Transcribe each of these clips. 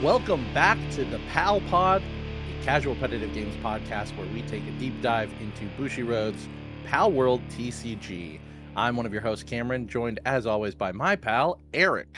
Welcome back to the Pal Pod, a CasualPetitive Games podcast where we take a deep dive into Bushiroad's Palworld TCG. I'm one of your hosts, Cameron, joined as always by my pal, Eric.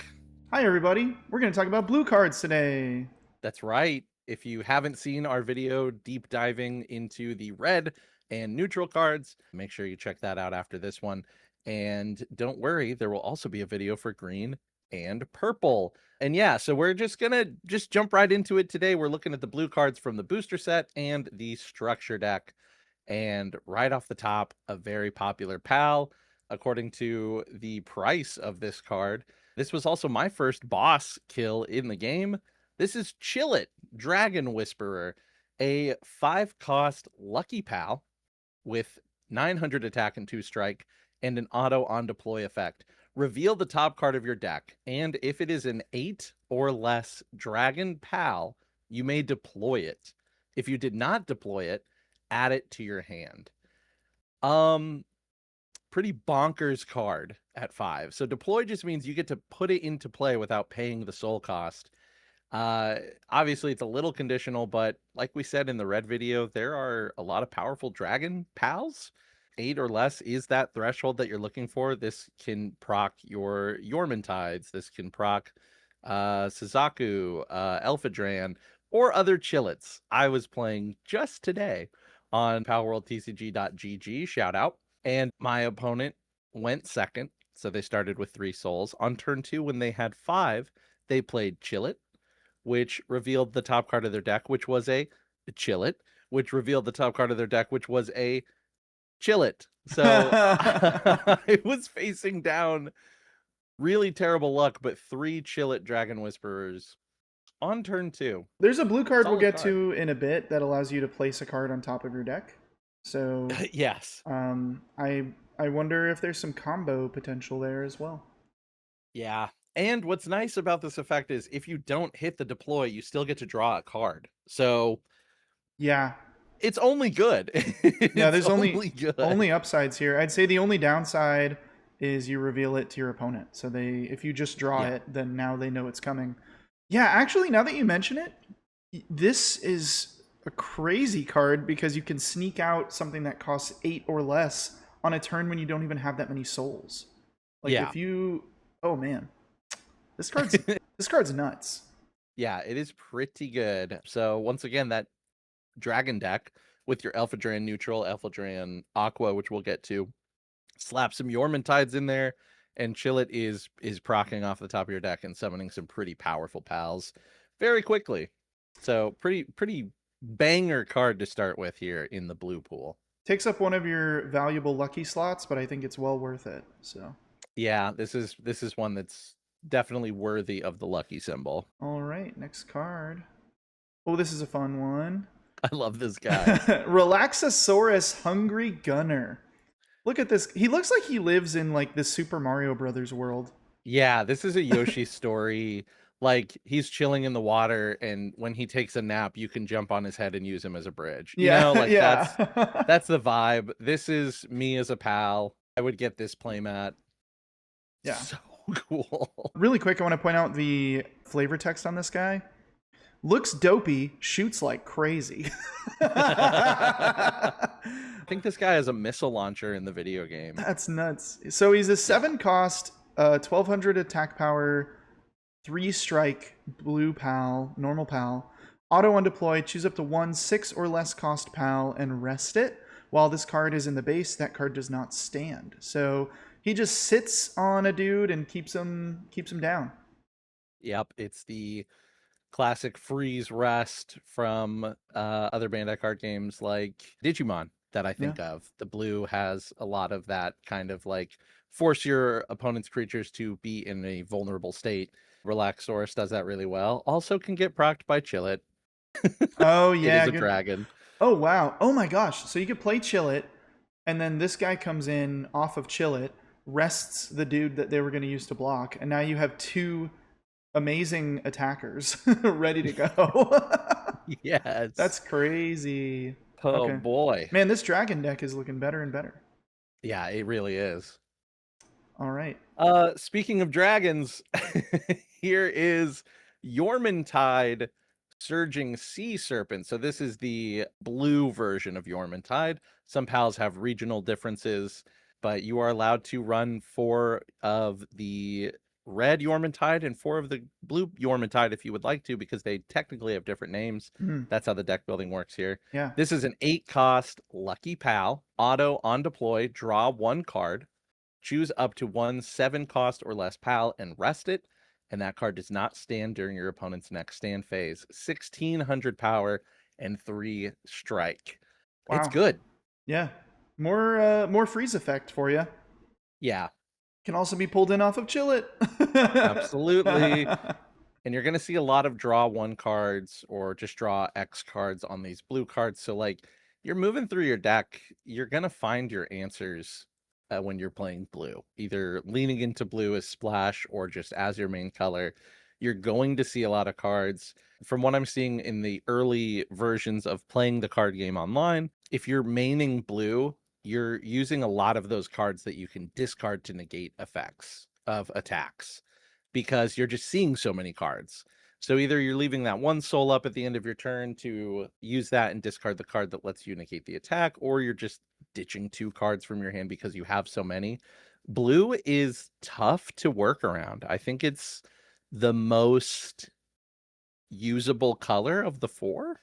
Hi everybody, we're going to talk about blue cards today. That's right. If you haven't seen our video deep diving into the red and neutral cards, make sure you check that out after this one. And don't worry, there will also be a video for green and purple. And yeah, so we're just gonna jump right into it today. We're looking at the blue cards from the booster set and the structure deck. And right off the top, a very popular pal. According to the price of this card, this was also my first boss kill in the game. This is Chillet, Dragon Whisperer, a 5-cost Lucky Pal with 900 attack and 2 strike and an auto on deploy effect. Reveal the top card of your deck, and if it is an 8 or less Dragon Pal, you may deploy it. If you did not deploy it, add it to your hand. Pretty bonkers card at 5. So deploy just means you get to put it into play without paying the soul cost. Obviously it's a little conditional, but like we said in the red video, there are a lot of powerful Dragon Pals. 8 or less is that threshold that you're looking for. This can proc your Yormantides. This can proc Suzaku, Elphadran, or other Chillets. I was playing just today on PalworldTCG.gg, shout out, and my opponent went second, so they started with 3 souls. On turn 2, when they had 5, they played Chillet, which revealed the top card of their deck, which was a Chillet, which revealed the top card of their deck, which was a Chillet. So I was facing down really terrible luck, but 3 Chillet Dragon Whisperers on turn 2. There's a blue card Solid we'll get card. to in a bit that allows you to place a card on top of your deck. So Yes. I wonder if there's some combo potential there as well. Yeah. And what's nice about this effect is if you don't hit the deploy, you still get to draw a card. So yeah, it's only good. yeah. There's good. only upsides here. I'd say the only downside is you reveal it to your opponent. So if you just draw it, then now they know it's coming. Yeah, actually, now that you mention it, this is a crazy card because you can sneak out something that costs 8 or less on a turn when you don't even have that many souls. Like if you, oh man, this card's nuts. Yeah, it is pretty good. So once again, that dragon deck with your Elphadran neutral, Elphadran aqua, which we'll get to, slap some Yormantides in there, and Chillet is proccing off the top of your deck and summoning some pretty powerful pals very quickly. So pretty banger card to start with here in the blue pool. Takes up one of your valuable lucky slots, but I think it's well worth it. So yeah, this is one that's definitely worthy of the lucky symbol. All right, next card. Oh, this is a fun one. I love this guy. Relaxosaurus Hungry Gunner. Look at this. He looks like he lives in like the Super Mario Brothers world. Yeah, this is a Yoshi story. Like he's chilling in the water, and when he takes a nap, you can jump on his head and use him as a bridge. You know, like that's the vibe. This is me as a pal. I would get this playmat. Yeah. So cool. Really quick, I want to point out the flavor text on this guy. Looks dopey, shoots like crazy. I think this guy has a missile launcher in the video game. That's nuts. So he's a 7-cost, 1200 attack power, 3 strike, blue pal, normal pal. Auto on deploy, choose up to 1 6 or less cost pal and rest it. While this card is in the base, that card does not stand. So he just sits on a dude and keeps him down. Yep, it's the classic freeze rest from other Bandai card games like Digimon that I think of. The blue has a lot of that kind of like force your opponent's creatures to be in a vulnerable state. Relaxosaurus does that really well. Also can get procced by Chillet. Oh yeah, it is a dragon. Oh wow. Oh my gosh. So you could play Chillet, and then this guy comes in off of Chillet, rests the dude that they were going to use to block, and now you have 2 amazing attackers ready to go. Yes. That's crazy. Oh boy. Man, this dragon deck is looking better and better. Yeah, it really is. All right. Speaking of dragons, here is Yormantide Surging Sea Serpent. So this is the blue version of Yormantide. Some pals have regional differences, but you are allowed to run 4 of the red Yormantide and 4 of the blue Yormantide if you would like to, because they technically have different names. Mm, That's how the deck building works here. yeah. This is an 8 cost Lucky Pal. Auto on deploy, draw 1 card. Choose up to 1 7 cost or less pal and rest it. And that card does not stand during your opponent's next stand phase. 1600 power and 3 strike. It's Wow. good. Yeah. More freeze effect for you. Yeah, Can also be pulled in off of Chill It. absolutely. And you're going to see a lot of draw 1 cards or just draw X cards on these blue cards. So, like, you're moving through your deck, you're going to find your answers when you're playing blue, either leaning into blue as splash or just as your main color. You're going to see a lot of cards. From what I'm seeing in the early versions of playing the card game online, if you're maining blue, you're using a lot of those cards that you can discard to negate effects of attacks because you're just seeing so many cards. So either you're leaving that 1 soul up at the end of your turn to use that and discard the card that lets you negate the attack, or you're just ditching 2 cards from your hand because you have so many. Blue is tough to work around. I think it's the most usable color of the 4.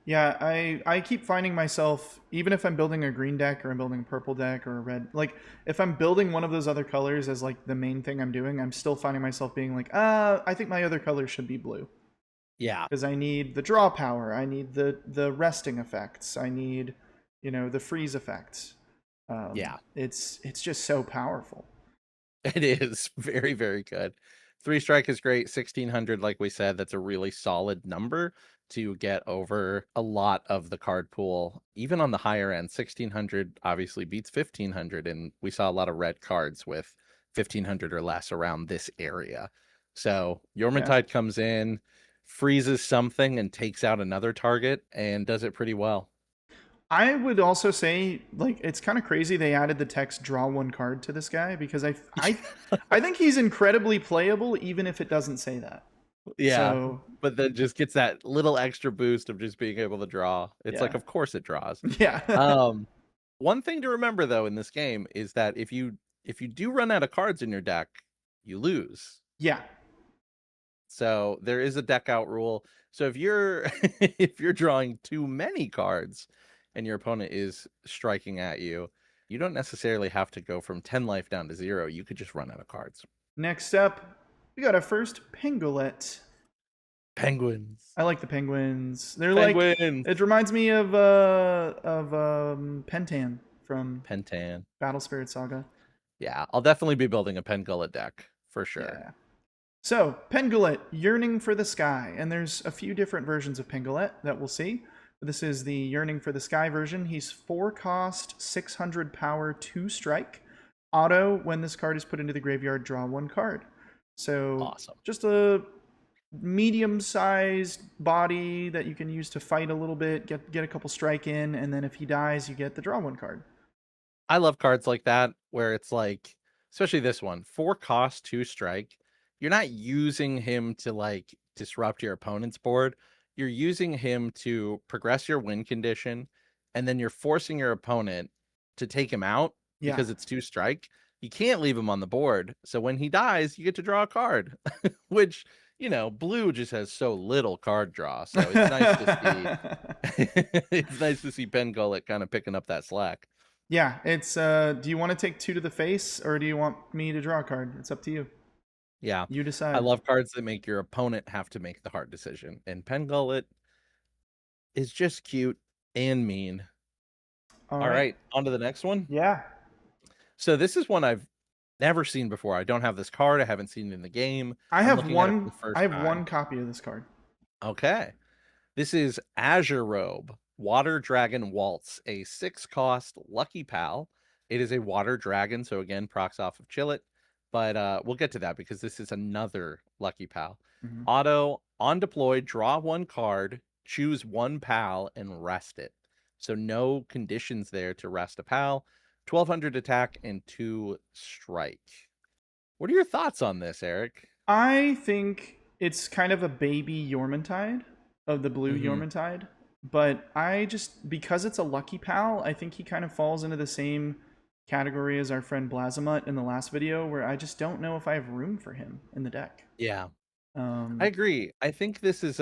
Yeah, I keep finding myself, even if I'm building a green deck or I'm building a purple deck or a red, like if I'm building one of those other colors as like the main thing I'm doing, I'm still finding myself being like, I think my other color should be blue Yeah, because I need the draw power, I need the resting effects, I need, the freeze effects. yeah. It's just so powerful. It is very, very good. 3 strike is great. 1600, like we said, that's a really solid number to get over a lot of the card pool. Even on the higher end, 1600 obviously beats 1500, and we saw a lot of red cards with 1500 or less around this area. So Yeah. Yormantide comes in, freezes something, and takes out another target, and does it pretty well. I would also say like it's kind of crazy they added the text draw 1 card to this guy because I think he's incredibly playable even if it doesn't say that. Yeah, So, but then just gets that little extra boost of just being able to draw. It's like, yeah. of course it draws. Yeah. Um, One thing to remember though in this game is that if you do run out of cards in your deck, you lose. Yeah. So there is a deck out rule. So if you're if you're drawing too many cards and your opponent is striking at you, you don't necessarily have to go from 10 life down to 0. You could just run out of cards. Next up, we got our first Pangolin. Penguins. I like the penguins. They're like Penguins. it reminds me of Pentan from Pentan. Battle Spirit Saga. Yeah, I'll definitely be building a Pengullet deck for sure. Yeah. So, Pengullet, Yearning for the Sky. And there's a few different versions of Pengullet that we'll see. This is the Yearning for the Sky version. He's 4 cost, 600 power, 2 strike. Auto, when this card is put into the graveyard, draw 1 card. So, Awesome. just a medium-sized body that you can use to fight a little bit, get a couple strike in, and then if he dies, you get the draw 1 card. I love cards like that where it's like, especially this one, 4 cost, 2 strike. You're not using him to like disrupt your opponent's board. You're using him to progress your win condition, and then you're forcing your opponent to take him out Yeah. because it's 2 strike. You can't leave him on the board. So when he dies, you get to draw a card, which, blue just has so little card draw. So it's nice to see it's nice to see Ben Gullet kind of picking up that slack. Yeah, it's do you want to take 2 to the face or do you want me to draw a card? It's up to you. Yeah. You I decide. love cards that make your opponent have to make the hard decision. And Pengullet is just cute and mean. All All right. right, on to the next one. Yeah. So this is one I've never seen before. I don't have this card. I haven't seen it in the game. I I'm have looking at it for one the first I have time. one copy of this card. Okay. This is Azure Robe, Water Dragon Waltz, a 6 cost Lucky Pal. It is a water dragon, so again, procs off of Chillet. But we'll get to that because this is another Lucky Pal. Mm-hmm. Auto, on deploy, draw 1 card, choose 1 pal, and rest it. So no conditions there to rest a pal. 1200 attack and 2 strike. What are your thoughts on this, Eric? I think It's kind of a baby Yormantide of the blue Hmm. Yormantide. But I just, because it's a Lucky Pal, I think he kind of falls into the same category as our friend Blazamut in the last video, where I just don't know if I have room for him in the deck. Yeah, I Um, agree. I think this is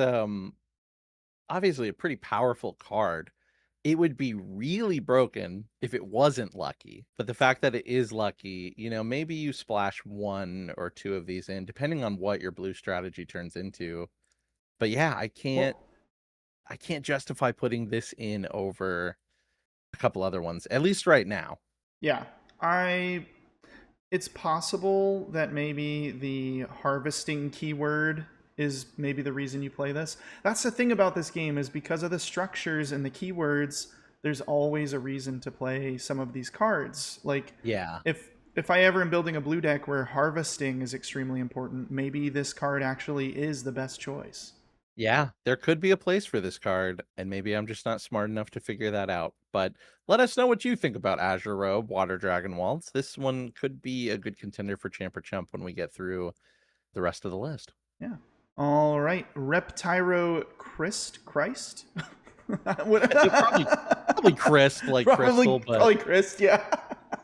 obviously a pretty powerful card. It would be really broken if it wasn't lucky. But the fact that it is lucky, maybe you splash one or two of these in, depending on what your blue strategy turns into. But yeah, well, I can't justify putting this in over a couple other ones, at least right now. yeah, I it's possible that maybe the harvesting keyword is maybe the reason you play this. That's the thing about this game is because of the structures and the keywords, there's always a reason to play some of these cards. Like Yeah. if I ever am building a blue deck where harvesting is extremely important, maybe this card actually is the best choice. Yeah, there could be a place for this card, and maybe I'm just not smart enough to figure that out. But let us know what you think about Azure Robe, Water Dragon Waltz. This one could be a good contender for Champ or Chump when we get through the rest of the list. Yeah. All right, Reptyro Christ. What- Probably Crest, like probably Crystal, but probably Christ. Yeah.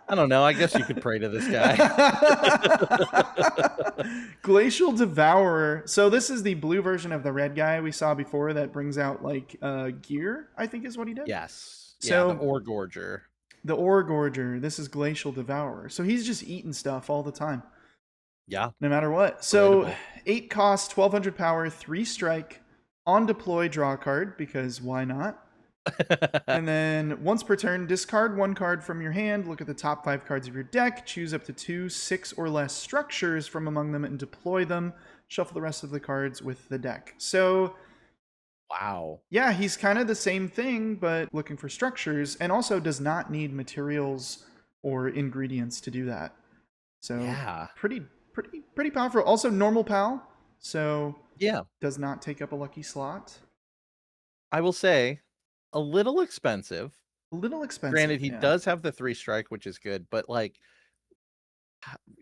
I don't know. I guess you could pray to this guy. Glacial Devourer. So this is the blue version of the red guy we saw before that brings out like gear, I think is what he did. Yes. Yeah, the So Ore Gorger. the Ore Gorger, this is Glacial Devourer. So he's just eating stuff all the time, Yeah, no matter what. So relatable. 8 cost, 1200 power, 3 strike, on deploy, draw a card, because why not? And then once per turn, discard one card from your hand, look at the top 5 cards of your deck, choose up to 2, 6 or less structures from among them and deploy them. Shuffle the rest of the cards with the deck. So, Wow. yeah, he's kind of the same thing, but looking for structures, and also does not need materials or ingredients to do that. So, Yeah. pretty powerful. Also, normal pal, so Yeah. does not take up a lucky slot. I will say a little expensive. A little expensive, Granted, he yeah. does have the 3 strike, which is good, but like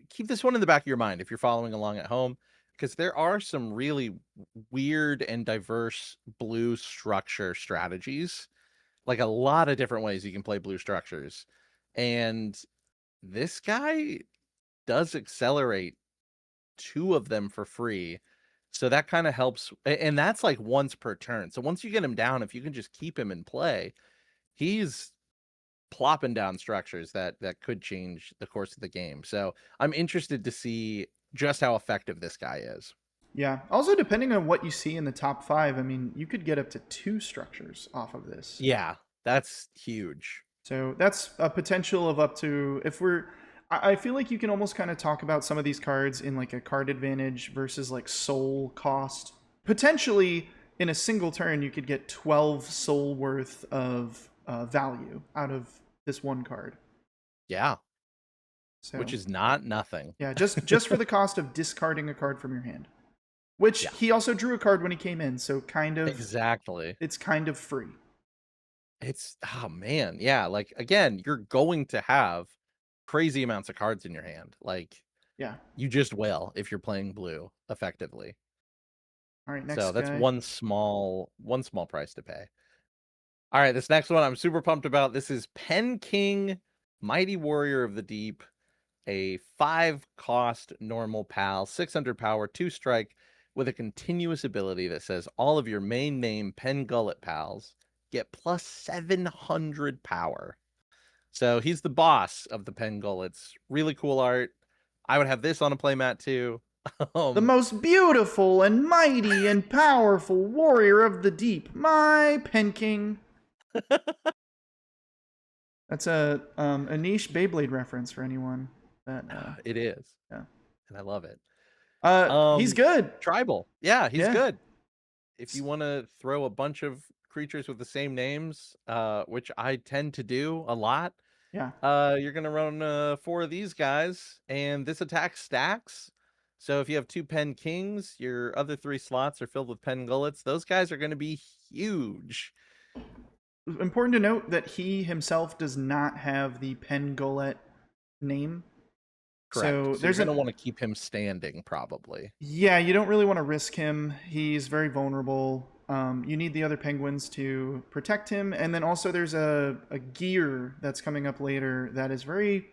keep this one in the back of your mind if you're following along at home, because there are some really weird and diverse blue structure strategies. Like a lot of different ways you can play blue structures. And this guy does accelerate 2 of them for free. So that kind of helps. And that's like once per turn. So once you get him down, if you can just keep him in play, he's plopping down structures that could change the course of the game. So I'm interested to see just how effective this guy is. Yeah. Also, depending on what you see in the top 5, I mean, you could get up to 2 structures off of this. Yeah, that's huge. So that's a potential of up to, if we're, I feel like you can almost kind of talk about some of these cards in like a card advantage versus like soul cost. Potentially, in a single turn, you could get 12 soul worth of value out of this one card. Yeah, which So, is not nothing. yeah, just for the cost of discarding a card from your hand. Which Yeah, he also drew a card when he came in, so kind of exactly. it's kind of free. It's oh man, yeah, like again, you're going to have crazy amounts of cards in your hand. Like Yeah. you just will if you're playing blue effectively. All right, So next that's guy. one small price to pay. All right, this next one I'm super pumped about. This is Pen King, Mighty Warrior of the Deep, a 5 cost normal pal, 600 power, 2 strike, with a continuous ability that says all of your main name Pen Gullet pals get plus 700 power. So he's the boss of the Pen Gullets. Really cool art. I would have this on a playmat too. The um, most beautiful and mighty and powerful warrior of the deep, my Pen King. That's a niche Beyblade reference for anyone that it is, yeah. and I love it. He's Um, good. Tribal. Yeah, he's Yeah. good. If you want to throw a bunch of creatures with the same names, which I tend to do a lot, Yeah. you're gonna run 4 of these guys, and this attack stacks. So if you have 2 Pen Kings, your other 3 slots are filled with Pen Gullets. Those guys are gonna be huge. Important to note that he himself does not have the Pen Golett name. Correct. So So you're there's going an to want to keep him standing, probably. yeah, you don't really want to risk him. He's very vulnerable. You need the other penguins to protect him, and then also there's a gear that's coming up later that is very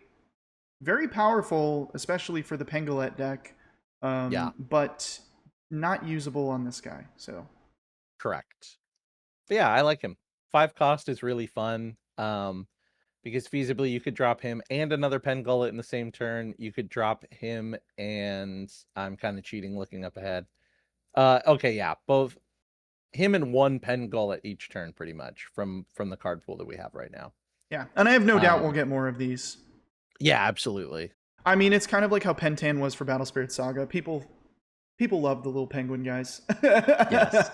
very powerful, especially for the Pangolin deck, Yeah, but not usable on this guy. So correct. But yeah, I like him. 5 cost is really fun. Because feasibly you could drop him and another pen gullet in the same turn. You could drop him and I'm kind of cheating looking up ahead. Okay, yeah, both him and one pen gullet each turn pretty much from the card pool that we have right now. yeah, and I have no doubt we'll Um, get more of these. yeah, absolutely. I mean, it's kind of like how Pentan was for Battle Spirit Saga. People love the little penguin guys. Yes,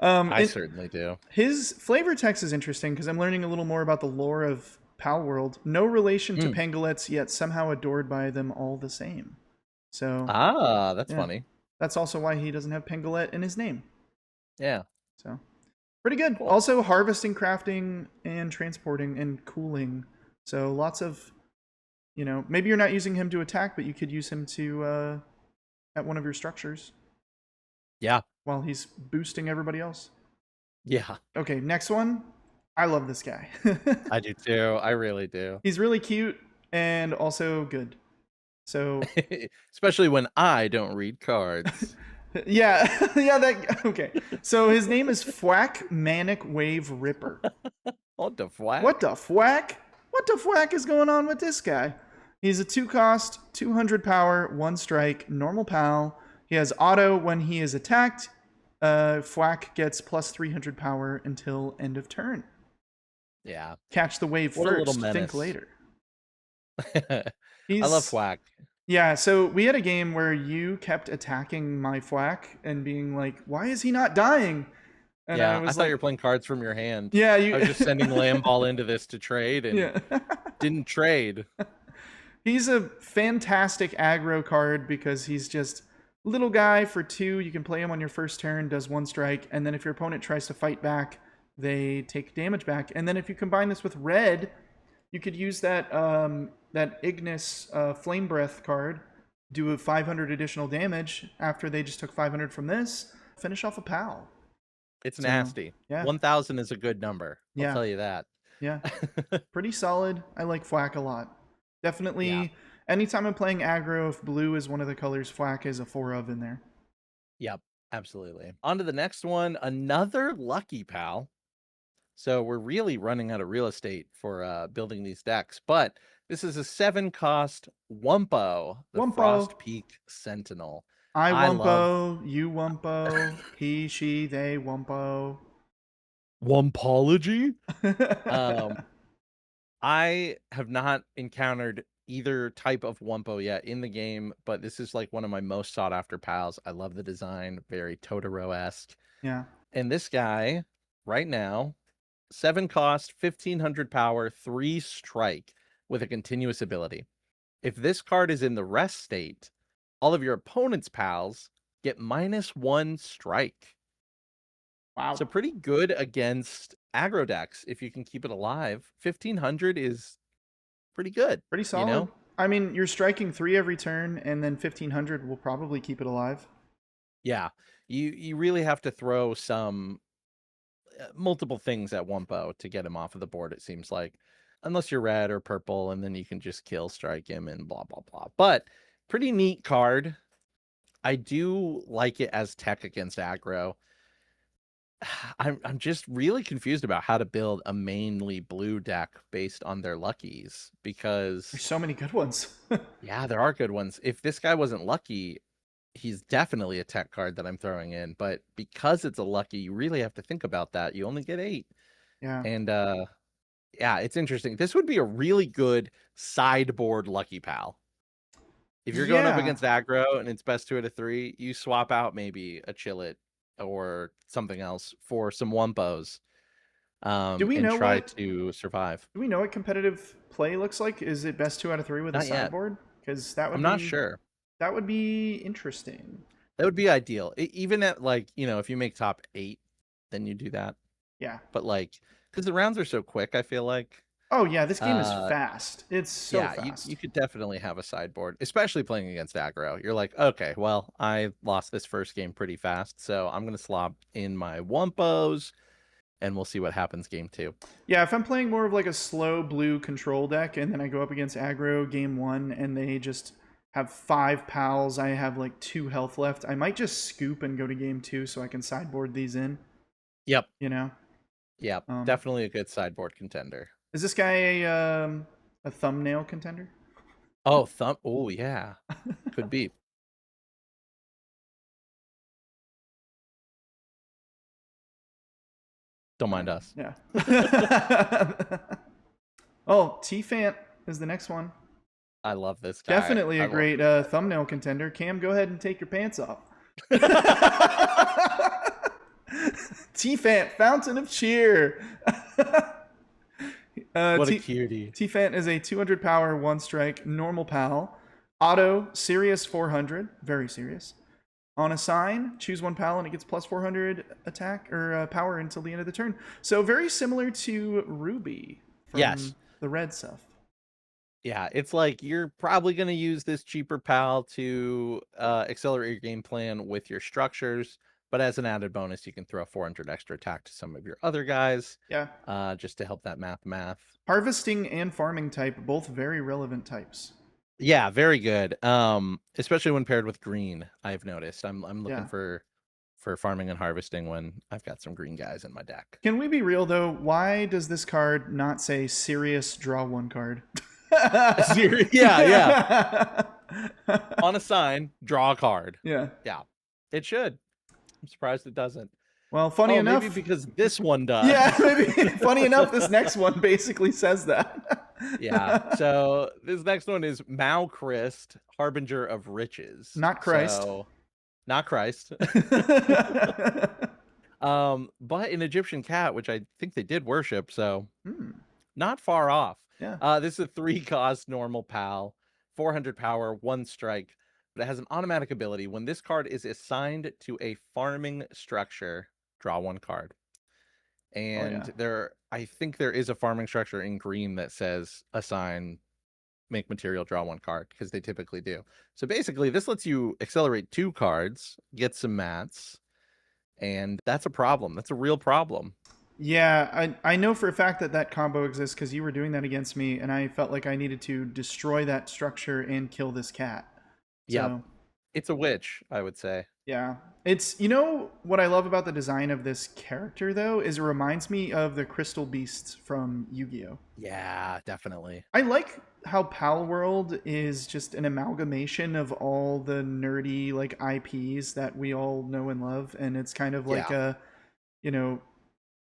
I it, certainly do. his flavor text is interesting because I'm learning a little more about the lore of Palworld. No relation to Mm. pangolets, yet somehow adored by them all the same. So Ah, that's yeah, funny. that's also why he doesn't have pangolet in his name. Yeah, So pretty good. cool. Also harvesting, crafting, and transporting and cooling. So lots of, maybe you're not using him to attack, but you could use him to at one of your structures Yeah, while he's boosting everybody else. yeah, Okay, next one. I love this guy. I do too. I really do. He's really cute and also good. So Especially when I don't read cards. yeah, yeah. That okay. So his name is Fuack Manic Wave Ripper. What the flack? What the Fuack? What the Fuack is going on with this guy? He's a 2 cost, 200 power, 1 strike, normal PAL. He has auto when he is attacked. Fuack gets plus 300 power until end of turn. Yeah. Catch the wave What a little first, think menace. later. I love He's Fuack. yeah. So we had a game where you kept attacking my Fuack and being like, "Why is he not dying?" And I Yeah, I was thought you like, were playing cards from your hand. "Yeah, I you." was just sending Lamb Ball into this to trade and Yeah. didn't trade. He's a fantastic aggro card because he's just little guy for 2. You can play him on your first turn, does 1 strike, and then if your opponent tries to fight back, they take damage back. And then if you combine this with red, you could use that Ignis Flame Breath card, do a 500 additional damage after they just took 500 from this, finish off a pal. It's So nasty. yeah, 1,000 is a good number. I'll yeah, tell you that. yeah. Pretty solid. I like Flack a lot. Yeah. Definitely, anytime I'm playing aggro, if blue is one of the colors Flack is a 4 of in there. Yep. Absolutely. On to the next one. Another lucky pal. So we're really running out of real estate for building these decks. But this is a 7 cost Wumpo, the Wumpo. Frost Peak Sentinel. I I love Wumpo, you Wumpo, he, she, they Wumpo. Wumpology. Um, I have not encountered either type of Wumpo yet in the game, but this is like one of my most sought after pals. I love the design, very Totoro-esque. Yeah. And this guy, right now, 7 cost, 1,500 power, 3 strike with a continuous ability. If this card is in the rest state, all of your opponent's pals get -1 strike. Wow. So pretty good against aggro decks if you can keep it alive. 1,500 is pretty good, Pretty you solid. know? I mean, you're striking 3 every turn, and then 1,500 will probably keep it alive. Yeah. You really have to throw some multiple things at Wumpo to get him off of the board, it seems like. Unless you're red or purple, and then you can just kill strike him and blah blah blah. But pretty neat card. I do like it as tech against aggro. I'm just really confused about how to build a mainly blue deck based on their luckies There's because so many good ones. yeah, there are good ones. If this guy wasn't lucky, he's definitely a tech card that I'm throwing in, but because it's a lucky, you really have to think about that. You only get 8. Yeah. And yeah, it's interesting. This would be a really good sideboard lucky pal. If you're going up Yeah. against aggro and it's best 2 out of 3, you swap out maybe a Chillet or something else for some Wumpos. Do we And know try what to survive. do we know what competitive play looks like? Is it best 2 out of 3 with a Not yet. sideboard? Because I'm not sure. that would be interesting. That would be ideal. Even at like, if you make top 8, then you do that. Yeah. But like, because the rounds are so quick, I feel like. Oh yeah, this game is Uh, fast. It's so yeah, you fast. could definitely have a sideboard, especially playing against aggro. You're like, okay, well, I lost this first game pretty fast, so I'm gonna slop in my Wumpos, and we'll see what happens game 2. Yeah, if I'm playing more of like a slow blue control deck and then I go up against aggro game 1 and they just have 5 pals, I have like 2 health left, I might just scoop and go to game 2 so I can sideboard these in, Yep, you know? yep, Um, definitely a good sideboard contender. is this guy a thumbnail contender? Oh, thumb. Oh, yeah, could be. Don't mind us. Yeah. Oh, T-Fant is the next one. I love this guy. Definitely I a love great this guy. thumbnail contender. Cam, go ahead and take your pants off. T-Fant, Fountain of Cheer. What a cutie. T-Fant is a 200 power, 1 strike, normal pal. Auto, serious 400, very serious. On a sign, choose 1 pal and it gets plus 400 attack or power until the end of the turn. So very similar to Ruby Yes. from the red stuff. Yeah, it's like you're probably going to use this cheaper pal to accelerate your game plan with your structures, but as an added bonus, you can throw 400 extra attack to some of your other guys, Yeah. just to help that math. Harvesting and farming type, both very relevant types. Yeah, very good. Especially when paired with green, I've noticed. I'm looking Yeah. for farming and harvesting when I've got some green guys in my deck. Can we be real though? Why does this card not say serious draw 1 card? Yeah. On a sign, draw a card. Yeah. Yeah, it should. I'm surprised it doesn't. Well, funny Oh, enough. maybe because this one does. Yeah, maybe. Funny enough, this next one basically says that. Yeah. So this next one is Mao Christ, Harbinger of Riches. Not Christ. So, not Christ. But an Egyptian cat, which I think they did worship, so not far off. Yeah. This is a 3-cost normal pal, 400 power, 1 strike, but it has an automatic ability. When this card is assigned to a farming structure, draw 1 card. And I think there is a farming structure in green that says assign, make material, draw 1 card, because they typically do. So basically, this lets you accelerate 2 cards, get some mats, and that's a problem. That's a real problem. Yeah, I know for a fact that that combo exists because you were doing that against me, and I felt like I needed to destroy that structure and kill this cat. Yep. So, It's a witch, I would say. yeah. It's, you know, what I love about the design of this character, though, is it reminds me of the Crystal Beasts from Yu-Gi-Oh! Yeah, definitely. I like how Palworld is just an amalgamation of all the nerdy, like, IPs that we all know and love, and it's kind of like Yeah. you know,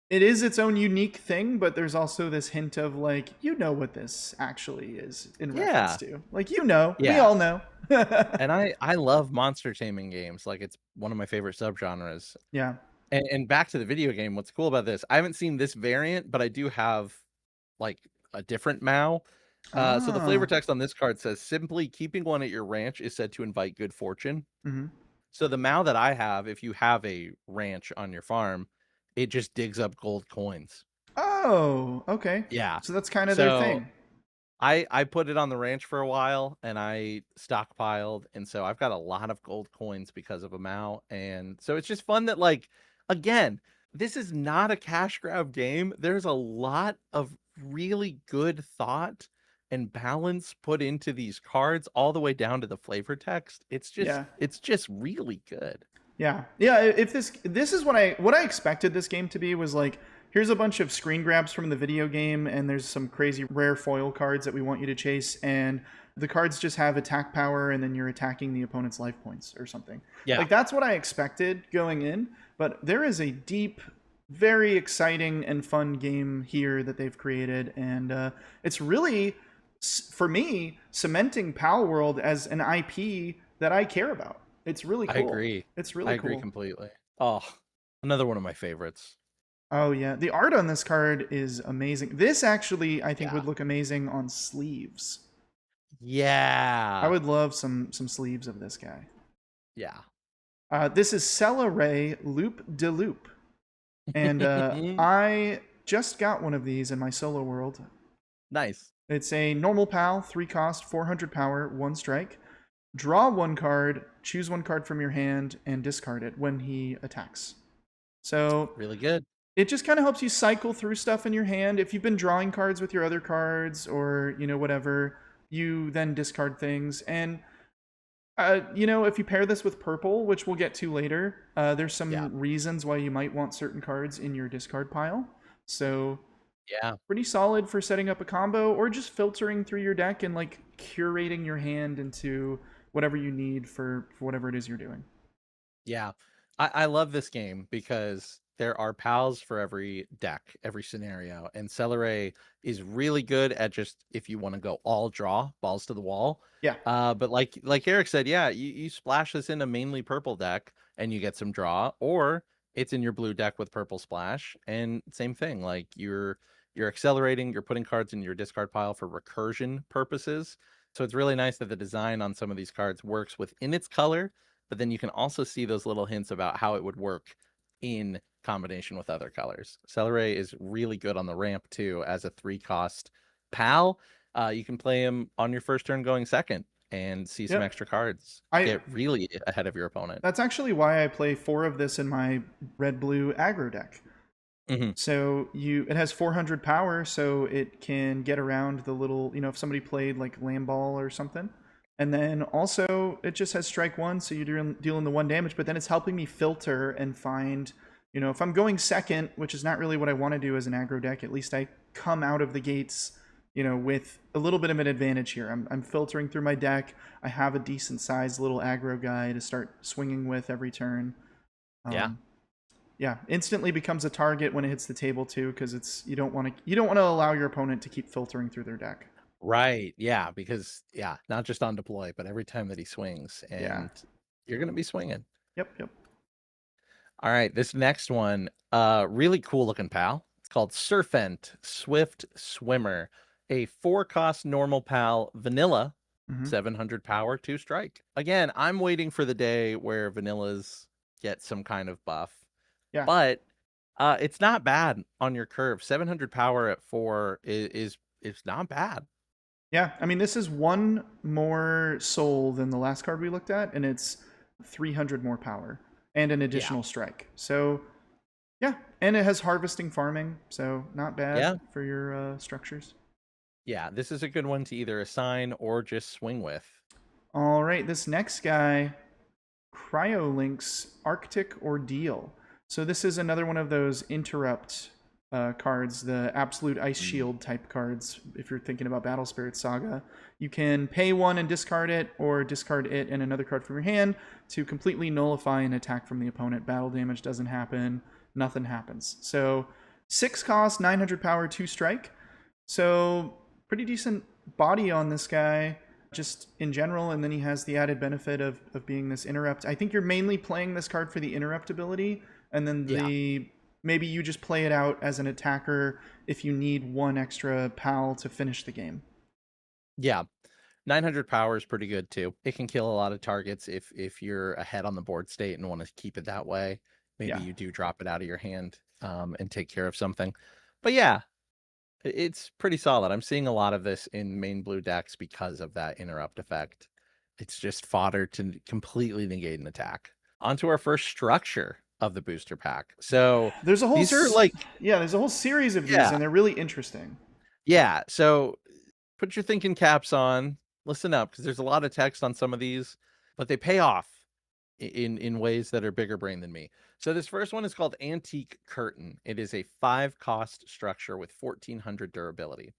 it is its own unique thing, but there's also this hint of like, you know what this actually is in reference to. Like, you know, we Yeah. all know. And I love monster taming games. Like, it's one of my favorite subgenres. Yeah. And back to the video game, what's cool about this, I haven't seen this variant, but I do have like a different Mao. So the flavor Ah. text on this card says, simply keeping one at your ranch is said to invite good fortune. Mm-hmm. So the Mao that I have, if you have a ranch on your farm, it just digs up gold coins. Oh, okay. Yeah. So that's kind of their thing. I put it on the ranch for a while and I stockpiled, and so I've got a lot of gold coins because of a Mao. And so it's just fun that, like, again, this is not a cash grab game. There's a lot of really good thought and balance put into these cards all the way down to the flavor text. It's just really good. Yeah. Yeah, if this is what I expected this game to be, was like, here's a bunch of screen grabs from the video game and there's some crazy rare foil cards that we want you to chase, and the cards just have attack power and then you're attacking the opponent's life points or something. Yeah. Like, that's what I expected going in, but there is a deep, very exciting and fun game here that they've created, and it's really, for me, cementing Palworld as an IP that I care about. It's really cool. I agree. It's really cool. I agree completely. Oh, another one of my favorites. Oh yeah, the art on this card is amazing. This actually, I think, would look amazing on sleeves. Yeah. I would love some sleeves of this guy. Yeah. This is Cella Ray Loop de Loop, and I just got one of these in my solo world. Nice. It's a normal PAL, 3 cost, 400 power, 1 strike. Draw 1 card, choose 1 card from your hand, and discard it when he attacks. So Really good. it just kind of helps you cycle through stuff in your hand. If you've been drawing cards with your other cards or, whatever, you then discard things. And, if you pair this with purple, which we'll get to later, there's Yeah. some reasons why you might want certain cards in your discard pile. So Yeah. pretty solid for setting up a combo or just filtering through your deck and like curating your hand into whatever you need for whatever it is you're doing. Yeah. I love this game because there are pals for every deck, every scenario, and Celeray is really good at just if you want to go all draw, balls to the wall. Yeah. But like Eric said, yeah, you splash this in a mainly purple deck and you get some draw, or it's in your blue deck with purple splash, and same thing. Like you're accelerating, you're putting cards in your discard pile for recursion purposes. So it's really nice that the design on some of these cards works within its color, but then you can also see those little hints about how it would work in combination with other colors. Celeray is really good on the ramp too as a 3 cost pal. You can play him on your first turn going second and see some Yep. extra cards. I Get really ahead of your opponent. That's actually why I play 4 of this in my red blue aggro deck. Hmm. So it has 400 power, so it can get around the little, if somebody played like Lamb Ball or something. And then also it just has strike 1, so you're dealing the 1 damage, but then it's helping me filter and find, if I'm going second, which is not really what I want to do as an aggro deck, at least I come out of the gates, with a little bit of an advantage here. I'm filtering through my deck. I have a decent sized little aggro guy to start swinging with every turn. Yeah. Um, yeah, instantly becomes a target when it hits the table too, because you don't want to allow your opponent to keep filtering through their deck. Right. Yeah. Because, yeah, not just on deploy, but every time that he swings, Yeah. and you're going to be swinging. Yep. Yep. All right, this next one, really cool looking pal. It's called Surfent Swift Swimmer, a 4 cost normal pal, vanilla, Hmm. 700 power, 2 strike. Again, I'm waiting for the day where vanillas get some kind of buff, Yeah. but it's not bad on your curve. 700 power at 4 is not bad. Yeah. I mean, this is one more soul than the last card we looked at, and it's 300 more power and an Yeah, additional strike. So yeah, and it has harvesting farming, so not bad yeah, for your structures. yeah. This is a good one to either assign or just swing with. All right, this next guy, Cryolink's Arctic Ordeal. So this is another one of those interrupt cards, the Absolute Ice Mm. Shield type cards. If you're thinking about Battle Spirit Saga, you can pay 1 and discard it, or discard it and another card from your hand to completely nullify an attack from the opponent. Battle damage doesn't happen, nothing happens. So 6 cost, 900 power, 2 strike. So pretty decent body on this guy just in general, and then he has the added benefit of being this interrupt. I think you're mainly playing this card for the interrupt ability, and then Yeah, maybe you just play it out as an attacker if you need 1 extra pal to finish the game. yeah. 900 power is pretty good too. It can kill a lot of targets if you're ahead on the board state and want to keep it that way. Maybe Yeah. you do drop it out of your hand and take care of something. But yeah, it's pretty solid. I'm seeing a lot of this in main blue decks because of that interrupt effect. It's just fodder to completely negate an attack. Onto our first structure of the booster pack. So There's a whole these are like, yeah, there's a whole series of these, yeah, and they're really interesting. yeah. So put your thinking caps on, listen up, because there's a lot of text on some of these, but they pay off in ways that are bigger brain than me. So this first one is called Antique Curtain. It is a 5 cost structure with 1400 durability.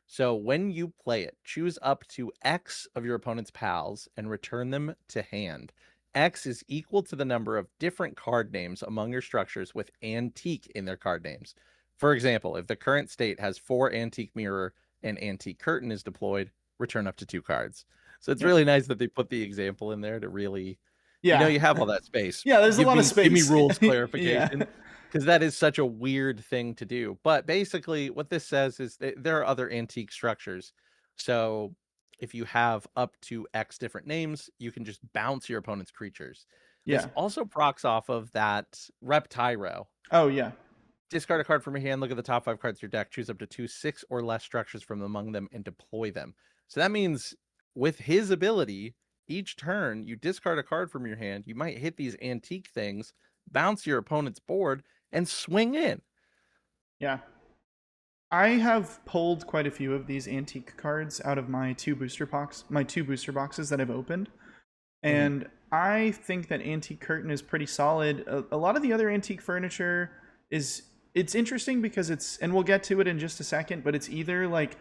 So when you play it, choose up to X of your opponent's pals and return them to hand. X is equal to the number of different card names among your structures with antique in their card names. For example, if the current state has 4 antique mirror and antique curtain is deployed, return up to 2 cards. So it's Yep. really nice that they put the example in there to really, Yeah. you have all that space. Yeah, there's a lot of Give me space. rules Yeah. clarification, because that is such a weird thing to do. But basically, what this says is that there are other antique structures. So if you have up to X different names, you can just bounce your opponent's creatures. This Yeah. also procs off of that Reptyro. Oh, yeah. Discard a card from your hand, look at the top 5 cards of your deck, choose up to 2 6 or less structures from among them, and deploy them. So that means with his ability, each turn you discard a card from your hand, you might hit these antique things, bounce your opponent's board, and swing in. Yeah. I have pulled quite a few of these antique cards out of my two booster boxes that I've opened. Mhm. And I think that Antique Curtain is pretty solid. A lot of the other antique furniture it's interesting because and we'll get to it in just a second, but it's either like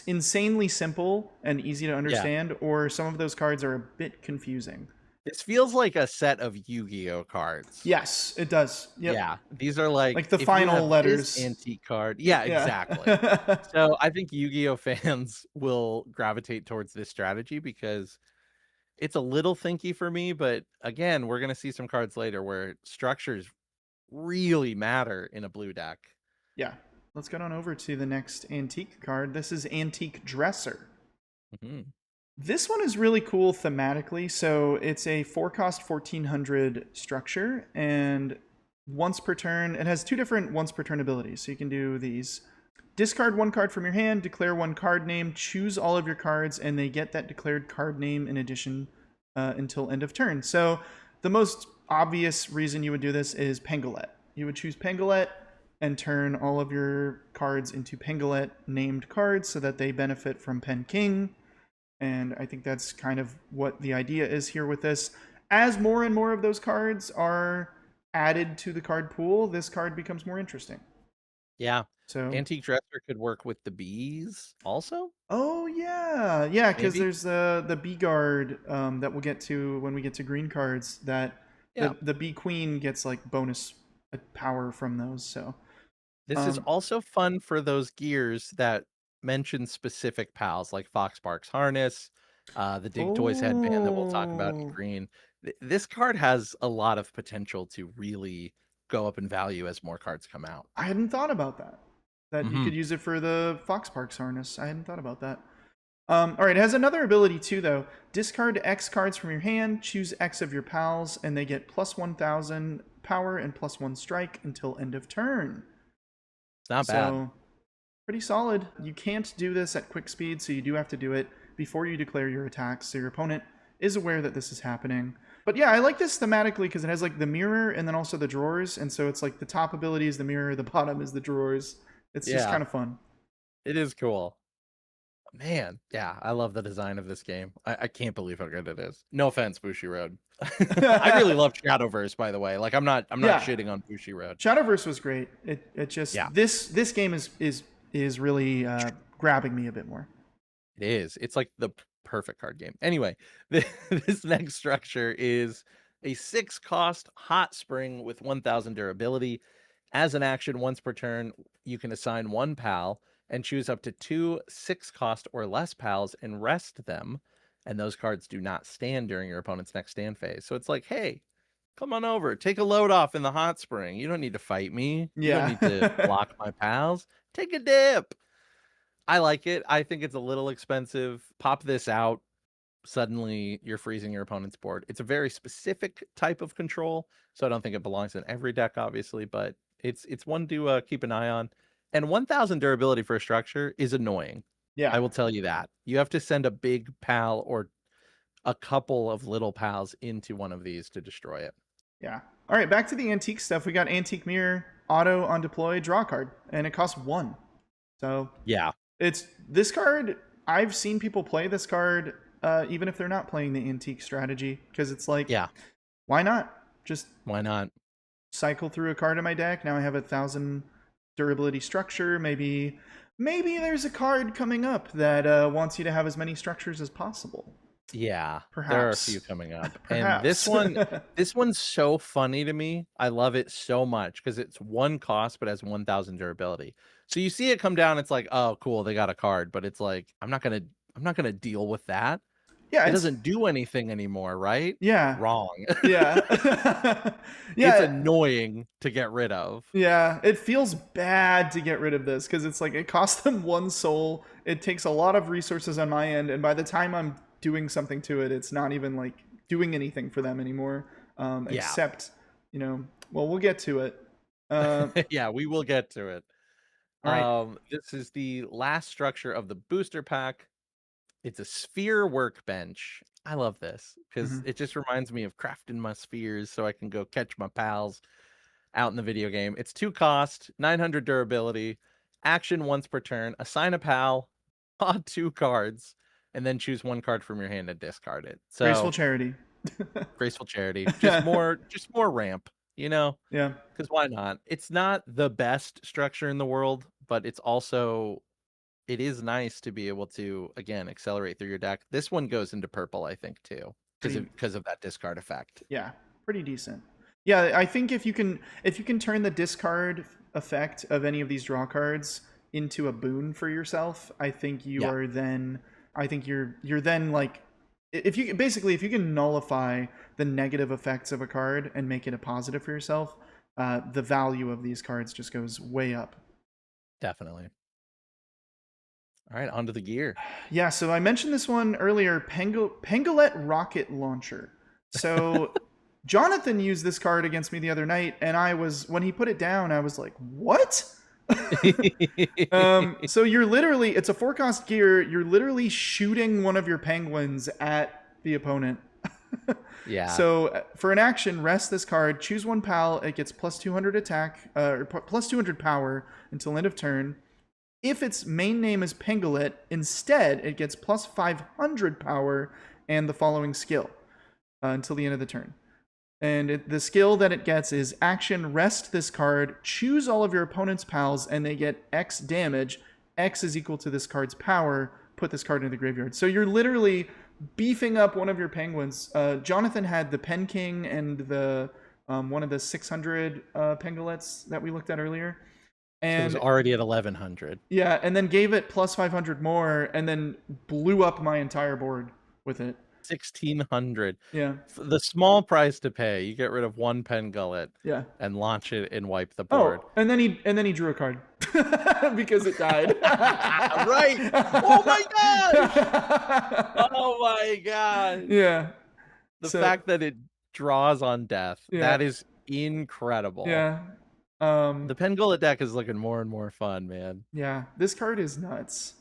insanely simple and easy to Yeah. understand, or some of those cards are a bit confusing. This feels like a set of Yu-Gi-Oh cards. Yes, it does. Yep. Yeah, these are like, Like the if you final have this letters. antique card, yeah, Yeah. exactly. So I think Yu-Gi-Oh fans will gravitate towards this strategy because it's a little thinky for me, but again, we're gonna see some cards later where structures really matter in a blue deck. Yeah. Let's get on over to the next antique card. This is Antique Dresser. Mhm. This one is really cool thematically. So it's a 4-cost 1400 structure, and once per turn, it has two different once per turn abilities. So you can do these: discard one card from your hand, declare one card name, choose all of your cards, and they get that declared card name in addition until end of turn. So the most obvious reason you would do this is Pangolin. You would choose Pangolin and turn all of your cards into Pangolin named cards so that they benefit from Pen King. And I think that's kind of what the idea is here with this. As more and more of those cards are added to the card pool, this card becomes more interesting. Yeah. So, Antique Dresser could work with the bees also, oh yeah, yeah, because maybe? there's the bee guard that we'll get to when we get to green cards. That Yeah. the bee queen gets like bonus power from those. So, This is um, also fun for those gears that mention specific pals like Foxbark's Harness, the Dig Toys headband that we'll talk about in oh, green. This card has a lot of potential to really go up in value as more cards come out. I hadn't thought about that. That you Hmm. could use it for the Fox Parks harness. I hadn't thought about that. All right, it has another ability too, though. Discard X cards from your hand, choose X of your pals, and they get plus 1,000 power and plus 1 strike until end of turn. It's not bad. So, pretty solid. You can't do this at quick speed, so you do have to do it before you declare your attacks, so your opponent is aware that this is happening. But yeah, I like this thematically because it has like the mirror and then also the drawers, and so it's like the top ability is the mirror, the bottom is the drawers. It's just Yeah, kind of fun. it is cool. Man, yeah, I love the design of this game. I can't believe how good it is. No offense, Bushi Road. I really love Shadowverse, by the way. Like I'm not Yeah, shitting on Bushi Road. Shadowverse was great. It Yeah. just this game is really grabbing me a bit more. It is. It's like the perfect card game. Anyway, this next structure is a 6-cost hot spring with 1,000 durability. As an action, once per turn, you can assign one pal and choose up to 2 6-cost or less pals and rest them. And those cards do not stand during your opponent's next stand phase. So it's like, hey, come on over, take a load off in the hot spring. You don't need to fight me. You don't Yeah, need to block my pals. Take a dip. I like it. I think it's a little expensive. Pop this out. Suddenly, you're freezing your opponent's board. It's a very specific type of control, so I don't think it belongs in every deck, obviously, but it's one to keep an eye on. And 1,000 durability for a structure is annoying. I yeah, will tell you that. You have to send a big pal or a couple of little pals into one of these to destroy it. yeah. All right, back to the antique stuff. We got antique mirror, auto on deploy, draw a card, and it costs 1. So Yeah, it's this card. I've seen people play this card even if they're not playing the antique strategy because it's like, yeah. why not just Why not? cycle through a card in my deck? Now I have 1,000 durability structure. Maybe there's a card coming up that wants you to have as many structures as possible. Yeah, there are a few Perhaps. coming up. And this Perhaps. one this one's so funny to me. I love it so much because it's 1 cost but has 1,000 durability. So you see it come down, it's like, "Oh, cool, they got a card," but it's like, I'm not gonna deal with that. Yeah, It it's doesn't do anything anymore, right? yeah. Wrong. Yeah. It's Yeah. annoying to get rid of. Yeah, it feels bad to get rid of this because it's like it costs them 1 soul. It takes a lot of resources on my end, and by the time I'm doing something to it, it's not even like doing anything for them anymore. Yeah. Except, well, we'll get to it. Uh, Yeah, we will get to it. all right. This is the last structure of the booster pack. It's a sphere workbench. I love this because Mhm. it just reminds me of crafting my spheres so I can go catch my pals out in the video game. It's 2 cost, 900 durability, action once per turn, assign a pal, draw 2 cards, and then choose 1 card from your hand and discard it. Graceful So, charity. graceful charity, just more ramp, you know? Yeah. Because why not? It's not the best structure in the world, but it is nice to be able to, again, accelerate through your deck. This one goes into purple, I think, too, because Pretty. of that discard effect. Yeah. Pretty decent. Yeah, I think if you can turn the discard effect of any of these draw cards into a boon for yourself, I think you Yeah, are then. I think you're then like, if you basically, if you can nullify the negative effects of a card and make it a positive for yourself, the value of these cards just goes way up. definitely. All right, on to the gear. Yeah, so I mentioned this one earlier, Pangolette Rocket Launcher. So Jonathan used this card against me the other night, and when he put it down, I was like, what? So it's a 4 cost gear. You're literally shooting one of your penguins at the opponent. Yeah. So for an action, rest this card, choose 1 pal. It gets plus 200 attack, or plus 200 power until end of turn. If its main name is Pangolette, instead it gets plus 500 power and the following skill until the end of the turn. And the skill that it gets is action, rest this card, choose all of your opponent's pals, and they get X damage. X is equal to this card's power. Put this card into the graveyard. So you're literally beefing up one of your penguins. Jonathan had the Pen King and the one of the 600 Pengolettes that we looked at earlier. So it was And already at 1100. yeah, and then gave it plus 500 more, and then blew up my entire board with it. 1600. Yeah, The small price to pay. You get rid of 1 pen gullet yeah. and launch it and wipe the board. Oh, and then he drew a card because it died. Right. Oh my gosh. Oh my gosh. Yeah. The So fact that it draws on death, yeah, that is incredible. yeah, The Pengullet deck is looking more and more fun, man. yeah. This card is nuts.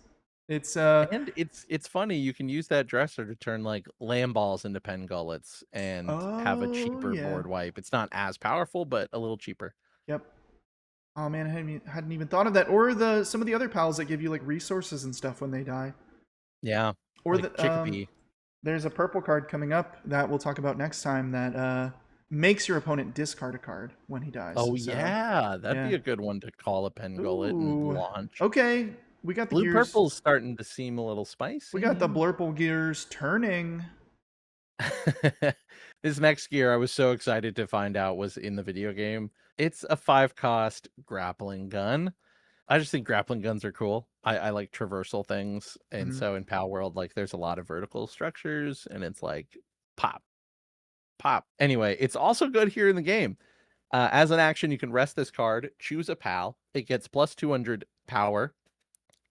It's And it's funny, you can use that dresser to turn like lamb balls into Pengullets and have a oh cheaper yeah, board wipe. It's not as powerful, but a little cheaper. yep. Oh man, I hadn't even thought of that. Or some of the other pals that give you like resources and stuff when they die. Yeah. Or Like the Chickpea. there's a purple card coming up that we'll talk about next time that makes your opponent discard a card when he dies. Oh So yeah, that'd yeah. be a good one to call a Pengullet and Ooh. launch. Okay. We got the Blue gears. purple's starting to seem a little We got the spicy. blurple gears turning. This next gear I was so excited to find out was in the video game. It's a 5 cost grappling gun. I just think grappling guns are cool. I like traversal things. And Mhm. so in Palworld, like there's a lot of vertical structures and it's like pop, pop. Anyway, it's also good here in the game. As an action, you can rest this card, choose a pal. It gets plus 200 power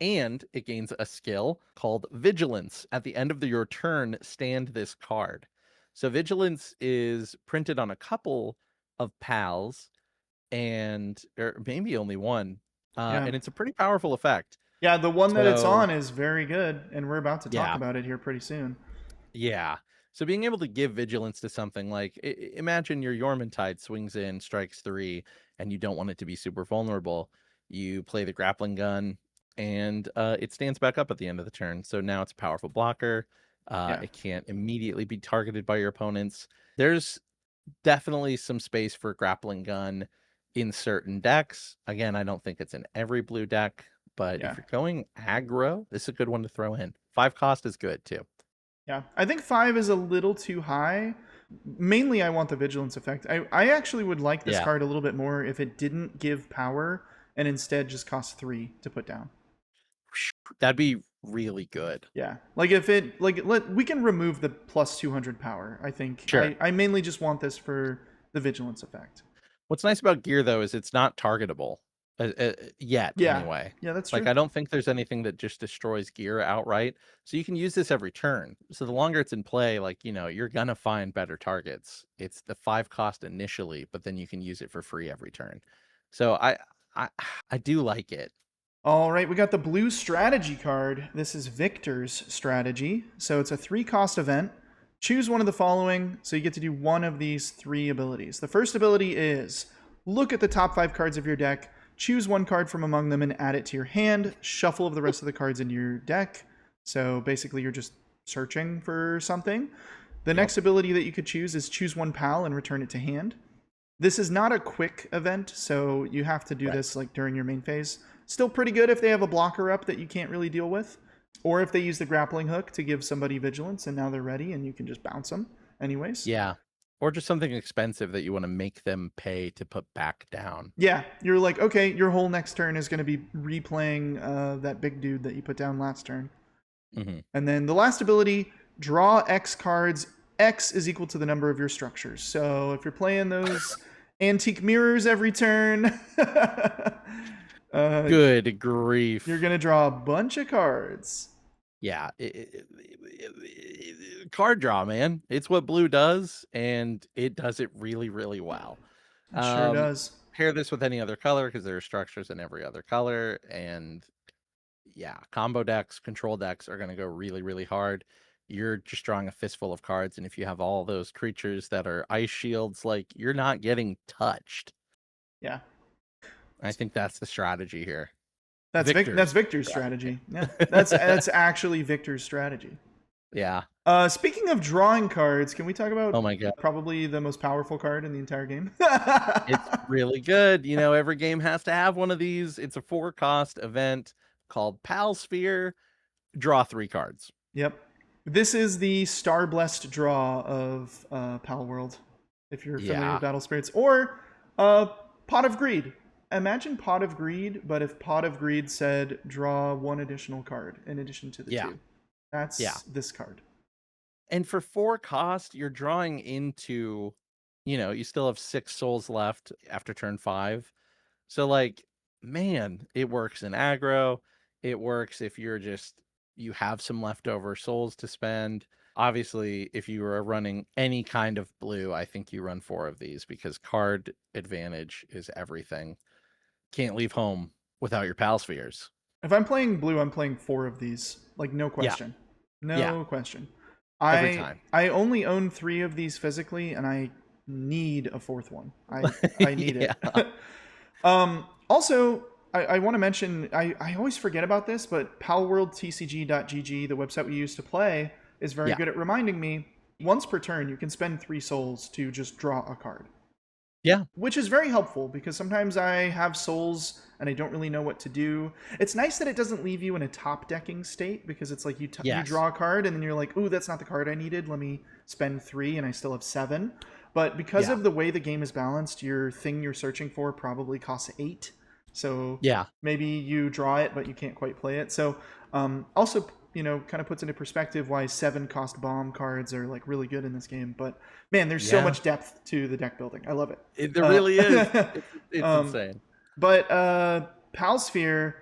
and it gains a skill called Vigilance. At the end of your turn, stand this card. So Vigilance is printed on a couple of pals, and or maybe only one, Yeah. and it's a pretty powerful effect. Yeah, the one that it's So on is very good, and we're about to talk yeah, about it here pretty soon. yeah. So being able to give Vigilance to something like imagine your Yormantide swings in, strikes 3, and you don't want it to be super vulnerable. You play the grappling gun, and it stands back up at the end of the turn. So now it's a powerful blocker. Yeah. It can't immediately be targeted by your opponents. There's definitely some space for grappling gun in certain decks. Again, I don't think it's in every blue deck, but Yeah. if you're going aggro, this is a good one to throw in. 5 cost is good too. Yeah. I think 5 is a little too high. Mainly I want the vigilance effect. I actually would like this Yeah, card a little bit more if it didn't give power and instead just cost 3 to put down. that'd be really good. Yeah. Like if it we can remove the plus 200 power. I think Sure. I mainly just want this for the vigilance effect. What's nice about gear though is it's not targetable yet Yeah. anyway. Yeah, that's Like true. I don't think there's anything that just destroys gear outright. So you can use this every turn. So the longer it's in play, like, you're gonna find better targets. It's the 5 cost initially, but then you can use it for free every turn. So I I do like it. All right, we got the blue strategy card. This is Victor's strategy. So it's a 3-cost event. Choose one of the following. So you get to do one of these 3 abilities. The first ability is look at the top 5 cards of your deck, choose one card from among them and add it to your hand, shuffle the rest of the cards into your deck. So basically you're just searching for something. The Yep. next ability that you could choose is choose one pal and return it to hand. This is not a quick event, so you have to do Right. this like during your main phase. Still pretty good if they have a blocker up that you can't really deal with, or if they use the grappling hook to give somebody vigilance and now they're ready and you can just bounce them anyways. Yeah. Or just something expensive that you want to make them pay to put back down. Yeah, you're like, okay, your whole next turn is going to be replaying that big dude that you put down last turn. Mm-hmm. And then the last ability, draw X cards. X is equal to the number of your structures. So if you're playing those antique mirrors every turn, Good grief. you're going to draw a bunch of cards. Yeah. Card draw, man. It's what blue does, and it does it really, really well. It sure does. Pair this with any other color because there are structures in every other color, and yeah, combo decks, control decks are going to go really, really hard. You're just drawing a fistful of cards, and if you have all those creatures that are ice shields, like, you're not getting touched. Yeah. I think that's the strategy here. That's Victor's strategy. Yeah. That's actually Victor's strategy. Yeah. Speaking of drawing cards, can we talk about Oh my god. probably the most powerful card in the entire game? It's really good. You know, every game has to have one of these. It's a 4-cost event called Palsphere. Draw 3 cards. Yep. This is the star blessed draw of Palworld, if you're familiar with Battle Spirits, or Pot of Greed. Imagine Pot of Greed, but if Pot of Greed said draw 1 additional card in addition to the 2. That's this card. And for 4 cost, you're drawing into, you know, you still have 6 souls left after turn 5. So, like, man, it works in aggro. It works if you have some leftover souls to spend. Obviously, if you are running any kind of blue, I think you run 4 of these because card advantage is everything. Can't leave home without your pal spheres. If I'm playing blue, I'm playing 4 of these. Like, no question. No question. Every time. I only own 3 of these physically, and I need a 4th one. I need it. Also, I want to mention, I always forget about this, but palworldtcg.gg, the website we use to play, is very good at reminding me, once per turn, you can spend 3 souls to just draw a card. Yeah. Which is very helpful, because sometimes I have souls and I don't really know what to do. It's nice that it doesn't leave you in a top decking state, because it's like you draw a card and then you're like, ooh, that's not the card I needed. Let me spend 3 and I still have 7. But because of the way the game is balanced, your thing you're searching for probably costs 8. So maybe you draw it, but you can't quite play it. So also, you know, kind of puts into perspective why 7-cost bomb cards are like really good in this game. But man, there's so much depth to the deck building. I love it. There really is. It's insane. But Palsphere,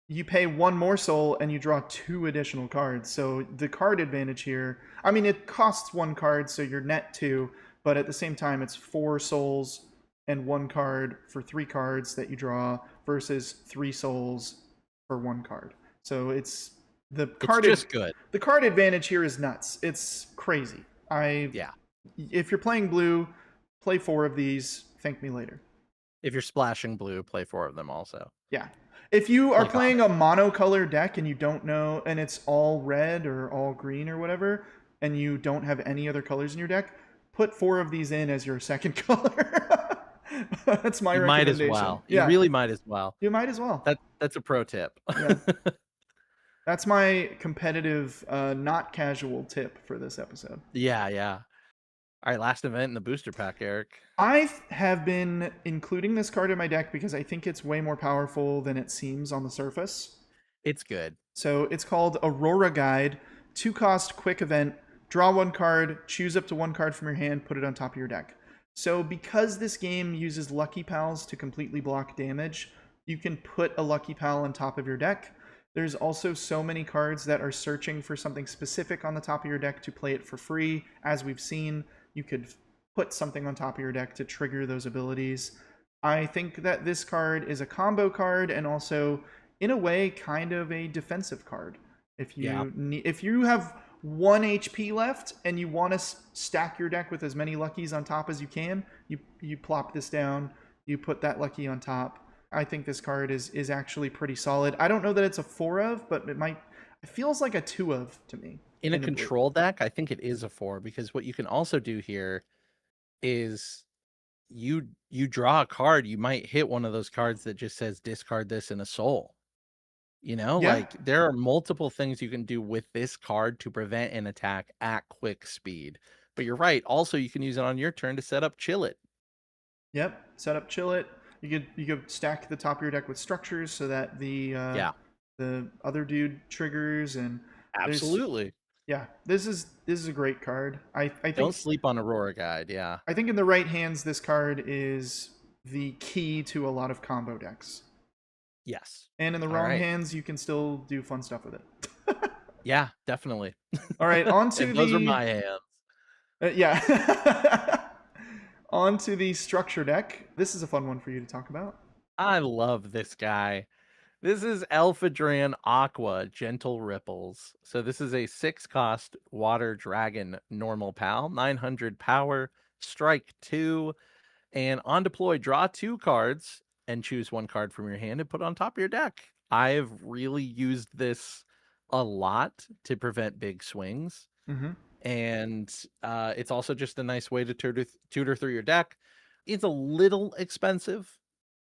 you pay 1 more soul and you draw 2 additional cards. So the card advantage here, I mean, it costs 1 card, so you're net 2, but at the same time, it's 4 souls and 1 card for 3 cards that you draw versus 3 souls for 1 card. So it's just good. The card advantage here is nuts. It's crazy. If you're playing blue, play 4 of these. Thank me later. If you're splashing blue, play 4 of them also. Yeah. If you are playing a monocolor deck and you don't know, and it's all red or all green or whatever, and you don't have any other colors in your deck, put 4 of these in as your second color. That's my recommendation. Might as well. You really might as well. You might as well. That's a pro tip. That's my competitive, not casual tip for this episode. Yeah. All right, last event in the booster pack, Eric. I have been including this card in my deck because I think it's way more powerful than it seems on the surface. It's good. So it's called Aurora Guide, 2-cost quick event. Draw 1 card, choose up to 1 card from your hand, put it on top of your deck. So because this game uses Lucky Pals to completely block damage, you can put a Lucky Pal on top of your deck. There's also so many cards that are searching for something specific on the top of your deck to play it for free. As we've seen, you could put something on top of your deck to trigger those abilities. I think that this card is a combo card and also, in a way, kind of a defensive card. Yeah. If you have 1 HP left and you want to stack your deck with as many luckies on top as you can, you plop this down, you put that lucky on top. I think this card is actually pretty solid. I don't know that it's a 4 of, but it feels like a 2 of to me. In a In the blue. control deck, I think it is a 4 because what you can also do here is you draw a card, you might hit one of those cards that just says discard this in a soul. You know, Yeah. like there are multiple things you can do with this card to prevent an attack at quick speed. But you're right. Also, you can use it on your turn to set up chill it. Yep. Set up chill it. You could stack the top of your deck with structures so that Yeah, the other dude triggers, and there's absolutely. yeah, this is a great card. Don't sleep on Aurora Guide. Yeah. I think in the right hands this card is the key to a lot of combo decks. Yes. And in the All wrong right. hands you can still do fun stuff with it. Yeah, definitely. All right, on to And those are the my hands. yeah. On to the structure deck. This is a fun one for you to talk about. I love this guy. This is Elphadran Aqua Gentle Ripples. So this is a 6-cost water dragon normal pal, 900 power, strike 2, and on deploy, draw 2 cards and choose 1 card from your hand and put it on top of your deck. I've really used this a lot to prevent big swings. Mm-hmm. And it's also just a nice way to tutor through your deck. It's a little expensive,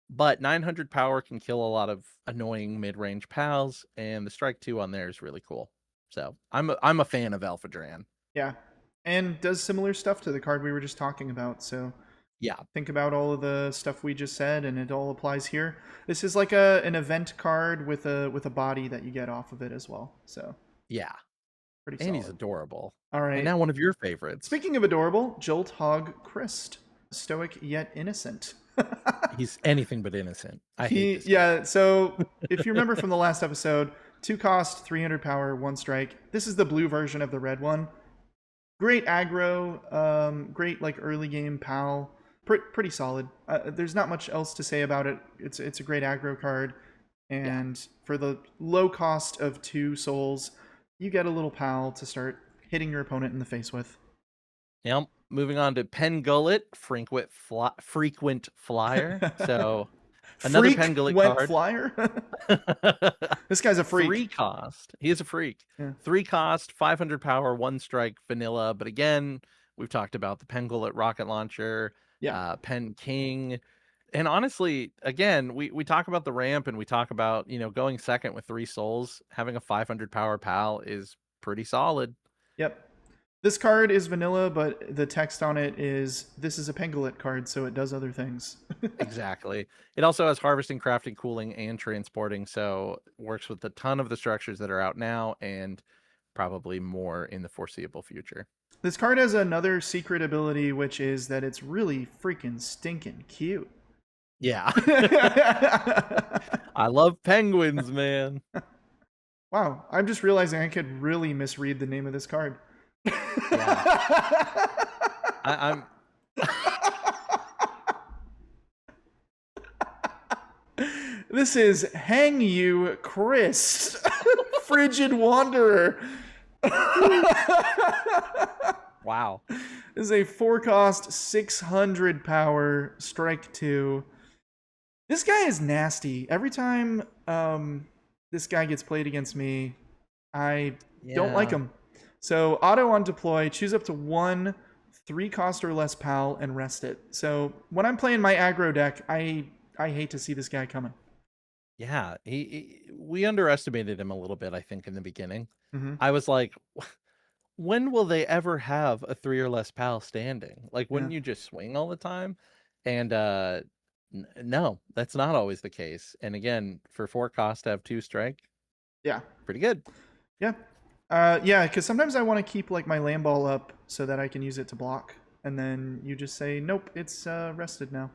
but 900 power can kill a lot of annoying mid-range pals, and the strike 2 on there is really cool. So I'm a fan of Elphadran. Yeah. And does similar stuff to the card we were just talking about. So Yeah, think about all of the stuff we just said, and it all applies here. This is like an event card with a body that you get off of it as well. So yeah, pretty and he's solid. adorable. All And right. now one of your favorites. Speaking of adorable, Jolt Hog Christ, stoic yet innocent. He's anything but innocent. I hate this guy. Yeah. So if you remember from the last episode, 2 cost, 300 power, 1 strike. This is the blue version of the red one. Great aggro, great like early game pal. Pretty solid. There's not much else to say about it. It's a great aggro card, Yeah. and for the low cost of 2 souls, you get a little pal to start hitting your opponent in the face with. Yep. Moving on to Pengullet, frequent flyer. So another Freak Pengullet went card. flyer. This guy's a freak. 3 cost. He is a freak. Yeah. 3 cost, 500 power, 1 strike, vanilla. But again, we've talked about the Pengullet rocket launcher, Yeah. Pen King. And honestly, again, we talk about the ramp and we talk about, going second with 3 souls. Having a 500 power pal is pretty solid. Yep. This card is vanilla, but the text on it is this is a Pengullet card, so it does other things. Exactly. It also has harvesting, crafting, cooling, and transporting, so works with a ton of the structures that are out now and probably more in the foreseeable future. This card has another secret ability, which is that it's really freaking stinking cute. Yeah. I love penguins, man. Wow, I'm just realizing I could really misread the name of this card. Yeah. I'm This is Hang You Christ, Frigid Wanderer. wow. This is a 4 cost, 600 power, strike 2. This guy is nasty. Every time this guy gets played against me, I don't like Yeah. him. So auto on deploy, choose up to 1 3 cost or less pal and rest it. So when I'm playing my aggro deck, I hate to see this guy coming. Yeah, we underestimated him a little bit, I think, in the beginning. Mm-hmm. I was like, when will they ever have a 3 or less pal standing? Like, Yeah. wouldn't you just swing all the time? And no, that's not always the case. And again, for 4 cost to have 2 strike, Yeah. pretty good. Yeah. Yeah, because sometimes I want to keep like my land ball up so that I can use it to block. And then you just say, nope, it's rested now.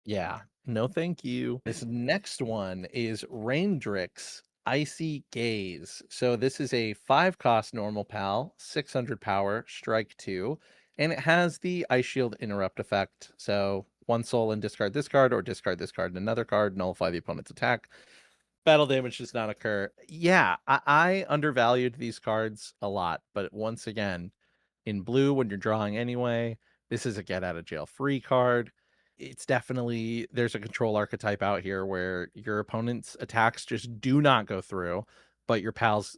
Yeah, no thank you. This next one is Raindrix Icy Gaze. So this is a 5 cost normal pal, 600 power, strike 2, and it has the Ice Shield interrupt effect. So one soul and discard this card, or discard this card and another card, nullify the opponent's attack. Battle damage does not occur. Yeah, I undervalued these cards a lot, but once again, in blue, when you're drawing anyway, this is a get out of jail free card. It's definitely, there's a control archetype out here where your opponent's attacks just do not go through, but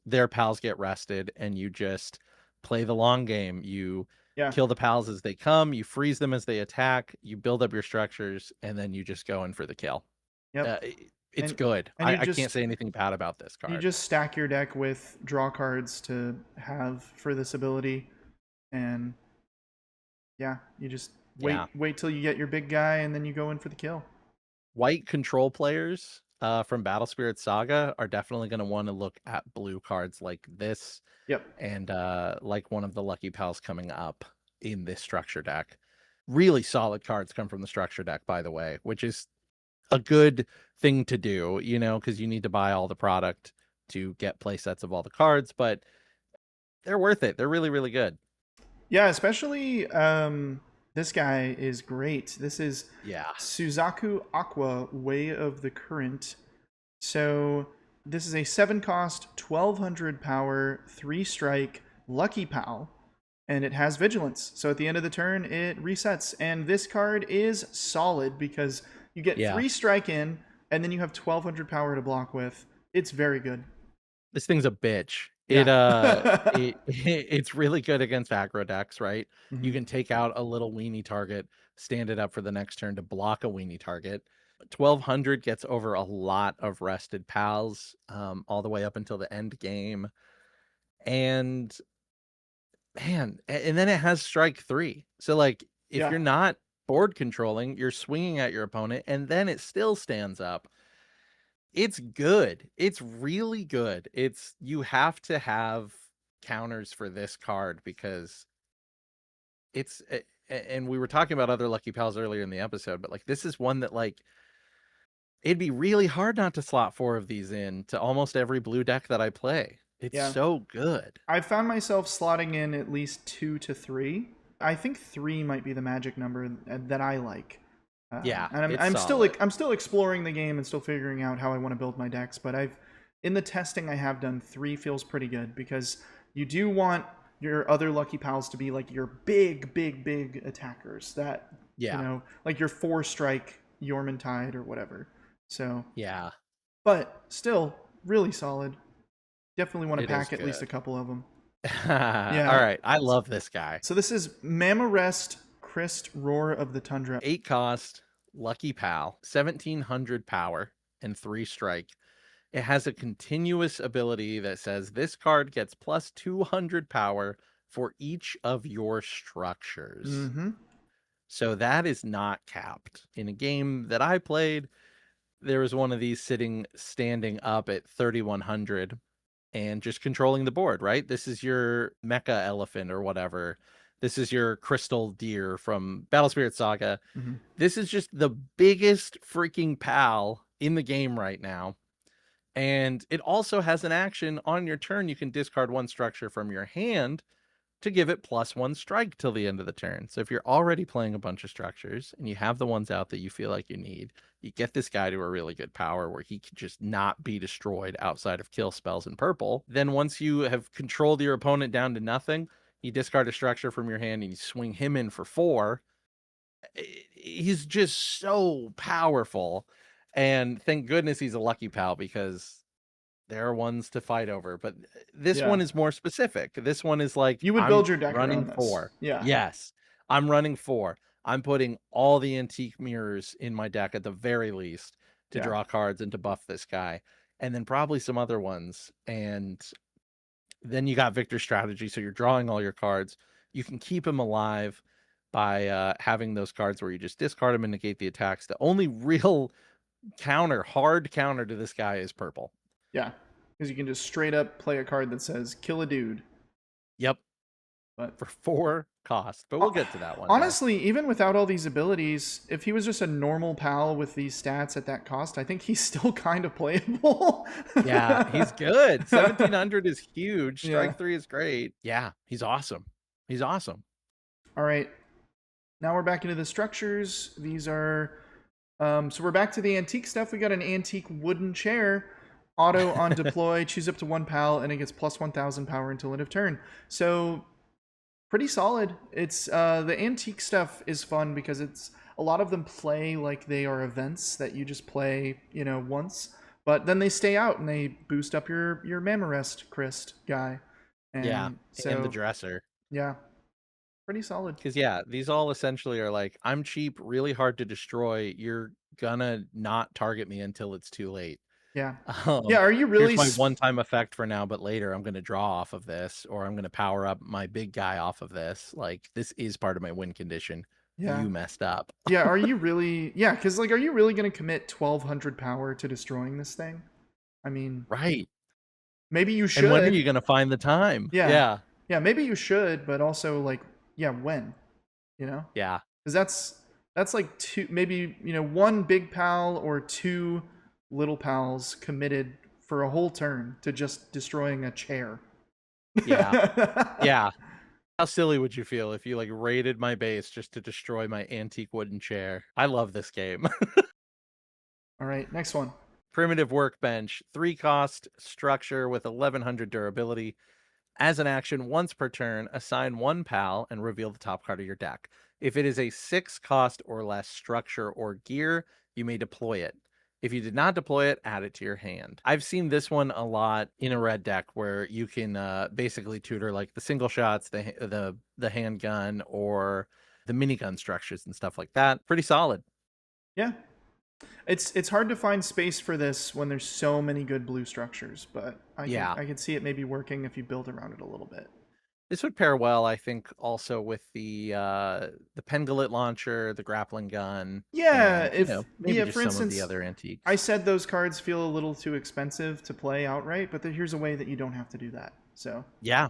their pals get rested, and you just play the long game. You Yeah. kill the pals as they come, you freeze them as they attack, you build up your structures, and then you just go in for the kill. Yep. Uh, it's And good. and I can't say anything bad about this you card. just stack your deck with draw cards to have for this ability, and yeah, you just Yeah. wait till you get your big guy, and then you go in for the kill. White control players from Battle Spirit Saga are definitely going to want to look at blue cards like this, Yep. and like one of the Lucky Pals coming up in this structure deck. Really solid cards come from the structure deck, by the way, which is a good thing to do, because you need to buy all the product to get play sets of all the cards, but they're worth it. They're really, really good. Yeah, especially this guy is great. This is Yeah. Suzaku Aqua, Way of the Current. So this is a 7-cost, 1200 power, 3-strike Lucky Pal, and it has Vigilance. So at the end of the turn, it resets. And this card is solid because you get Yeah. 3 strike in, and then you have 1200 power to block with. It's very good. This thing's a bitch. Yeah. It's really good against aggro decks, right? You Mhm. can take out a little weenie target, stand it up for the next turn to block a weenie target. 1200 gets over a lot of rested pals, all the way up until the end game. And man, and then it has strike 3. So like, if Yeah. you're not board controlling, you're swinging at your opponent, and then it still stands up. It's good. It's really good. You have to have counters for this card because and we were talking about other Lucky Pals earlier in the episode, but like this is one that like it'd be really hard not to slot 4 of these in to almost every blue deck that I play. It's Yeah. so good. I found myself slotting in at least 2 to 3. I think 3 might be the magic number that I like. Yeah, And it's solid. I'm still exploring the game and still figuring out how I want to build my decks. But in the testing I have done, 3 feels pretty good because you do want your other Lucky Pals to be like your big attackers that Yeah. like your 4-strike Yormantide or whatever. So, Yeah, but still really solid. Definitely want to it is pack at least a good. couple of them. All Yeah. right. I love this guy. So this is Mamarest Christ Roar of the Tundra. 8 cost, Lucky Pal, 1700 power, and 3 strike. It has a continuous ability that says this card gets plus 200 power for each of your structures. Mm-hmm. So that is not capped. In a game that I played, there was one of these standing up at 3100 and just controlling the board, right? This is your mecha elephant or whatever. This is your crystal deer from Battle Spirit Saga. Mm-hmm. This is just the biggest freaking pal in the game right now. And it also has an action on your turn. You can discard 1 structure from your hand to give it +1 strike till the end of the turn. So if you're already playing a bunch of structures and you have the ones out that you feel like you need, you get this guy to a really good power where he can just not be destroyed outside of kill spells in purple. Then once you have controlled your opponent down to nothing, you discard a structure from your hand and you swing him in for 4. He's just so powerful. And thank goodness he's a Lucky Pal because there are ones to fight over. But this Yeah. one is more specific. This one is like, You would I'm build your deck running around this. 4. Yeah. Yes, I'm running 4. I'm putting all the antique mirrors in my deck at the very least to Yeah. draw cards and to buff this guy. And then probably some other ones. And then you got Victor's strategy. So you're drawing all your cards. You can keep him alive by having those cards where you just discard him and negate the attacks. The only real hard counter to this guy is purple. Yeah. Because you can just straight up play a card that says kill a dude. Yep. But For 4 cost. But we'll get to that one. honestly, even without all these abilities, if he was just a normal pal with these stats at that cost, I think he's still kind of playable. Yeah, he's good. 1700 is huge. Yeah. Strike 3 is great. Yeah, he's awesome. He's awesome. All right. Now we're back into the structures. These are so we're back to the antique stuff. We got an antique wooden chair. Auto on deploy, choose up to one pal, and it gets plus 1,000 power until end of turn. So pretty solid. It's the antique stuff is fun because it's a lot of them play like they are events that you just play, once, but then they stay out and they boost up your Mammarest Christ guy, Yeah, and and the so dresser. yeah, pretty solid. Because yeah, these all essentially are like, I'm cheap, really hard to destroy. You're gonna not target me until it's too late. Yeah, yeah. Um, Are you here's really? my one-time effect for now, but later I'm gonna draw off of this, or I'm gonna power up my big guy off of this. Like this is part of my win condition. Yeah, You messed up. yeah. Are you really? Yeah, because like, are you really gonna commit 1,200 power to destroying this thing? I mean, Right. maybe you And when are should. you gonna find the time? Yeah, Yeah. yeah. Maybe you should, but also like, yeah, when? You know? Yeah. Because that's like two, maybe one big pal or two little pals committed for a whole turn to just destroying a chair. Yeah. Yeah. How silly would you feel if you like raided my base just to destroy my antique wooden chair? I love this game. All right, next one. Primitive workbench, 3 cost structure with 1100 durability. As an action, once per turn, assign one pal and reveal the top card of your deck. If it is a 6 cost or less structure or gear, you may deploy it. If you did not deploy it, add it to your hand. I've seen this one a lot in a red deck where you can basically tutor like the single shots, the handgun, or the minigun structures and stuff like that. Pretty solid. Yeah, it's hard to find space for this when there's so many good blue structures, but I can Yeah. I can see it maybe working if you build around it a little bit. This would pair well, I think, also with the Pengulet launcher, the grappling gun, Yeah, and maybe for just some of the instance, other I antiques. said those cards feel a little too expensive to play outright, but here's a way that you don't have to do that. So Yeah,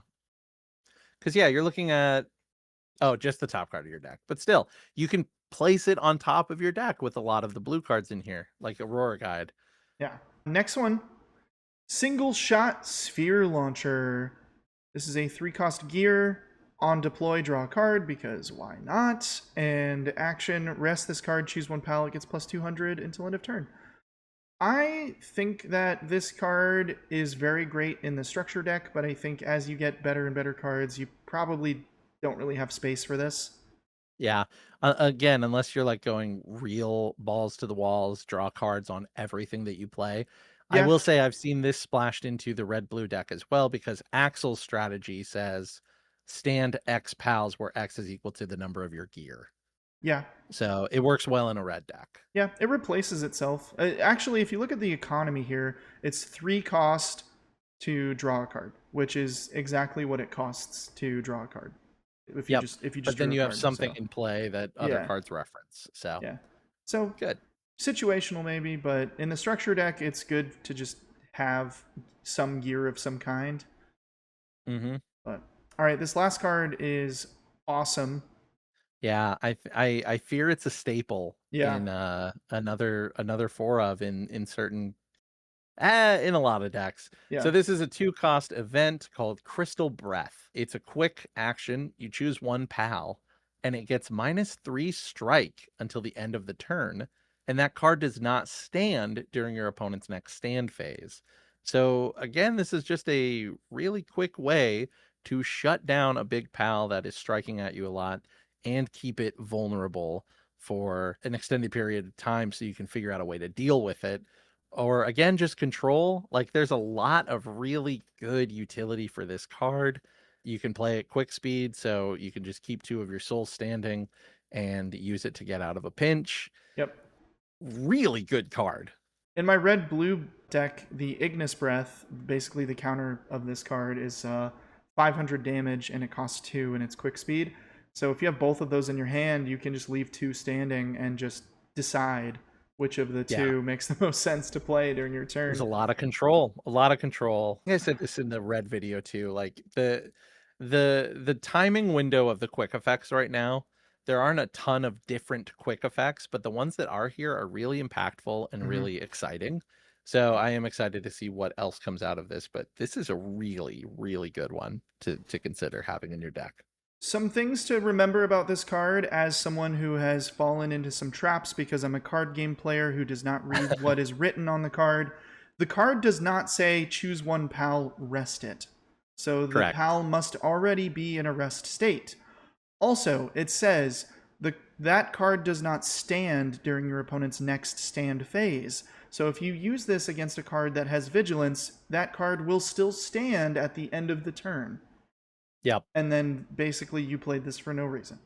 because yeah, you're looking at just the top card of your deck, but still, you can place it on top of your deck with a lot of the blue cards in here, like Aurora Guide. yeah, next one. Single shot sphere launcher. This is a 3 cost gear. On deploy, draw a card because why not? And action, rest this card, choose one palette, gets plus 200 until end of turn. I think that this card is very great in the structure deck, but I think as you get better and better cards, you probably don't really have space for this. Yeah. Again, unless you're like going real balls to the walls, draw cards on everything that you play. I Yeah, will say I've seen this splashed into the red blue deck as well because Axel's strategy says stand X pals where X is equal to the number of your gear. yeah, So it works well in a red deck. yeah. It replaces itself. Actually, if you look at the economy here, it's 3 cost to draw a card, which is exactly what it costs to draw a card. Yep. If you But just then drew a you have card. something So in play that other yeah, cards reference. So yeah. So good. situational maybe, but in the structure deck, it's good to just have some gear of some kind. Hmm. But all right, this last card is awesome. Yeah, I fear it's a staple Yeah, in another four of in certain in a lot of decks. yeah, So this is a 2 cost event called Crystal Breath. It's a quick action. You choose one pal, and it gets -3 strike until the end of the turn. And that card does not stand during your opponent's next stand phase. So again, this is just a really quick way to shut down a big pal that is striking at you a lot and keep it vulnerable for an extended period of time so you can figure out a way to deal with it, or again, just control. Like there's a lot of really good utility for this card. You can play at quick speed, so you can just keep 2 of your souls standing and use it to get out of a pinch. yep. Really good card. In my red blue deck, the Ignis Breath, basically the counter of this card, is 500 damage and it costs 2 and it's quick speed. So if you have both of those in your hand, you can just leave 2 standing and just decide which of the Yeah. two makes the most sense to play during your There's turn. a lot of control, a lot of control. I think I said this in the red video too. Like the timing window of the quick effects right now, there aren't a ton of different quick effects, but the ones that are here are really impactful and Mm-hmm. really exciting. So I am excited to see what else comes out of this, but this is a really, really good one to consider having in your deck. Some things to remember about this card as someone who has fallen into some traps because I'm a card game player who does not read what is written on the card. The card does not say choose one pal, rest it. So the Correct. pal must already be in a rest state. Also, it says that card does not stand during your opponent's next stand phase. So if you use this against a card that has vigilance, that card will still stand at the end of the turn. Yep. And then basically you played this for no reason.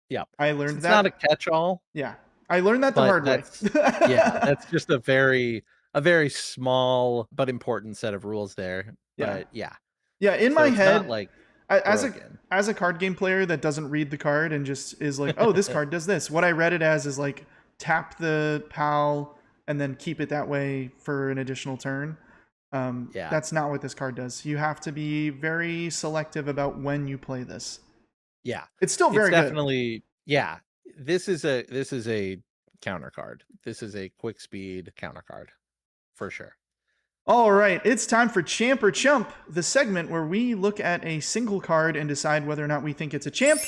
Yep. I So learned it's not a that. catch-all, Yeah. I learned that the but hard way. that's just a very small but important set of rules there. Yeah. But yeah. Yeah, in So my it's not head, like as a broken. card game player that doesn't read the card and just is like, "Oh, this card does this." What I read it as is like tap the pal and then keep it that way for an additional turn. Yeah. That's not what this card does. You have to be very selective about when you play this. Yeah. It's still It's very good. definitely yeah. This is a counter card. This is a quick speed counter card for sure. All right, it's time for Champ or Chump, the segment where we look at a single card and decide whether or not we think it's a champ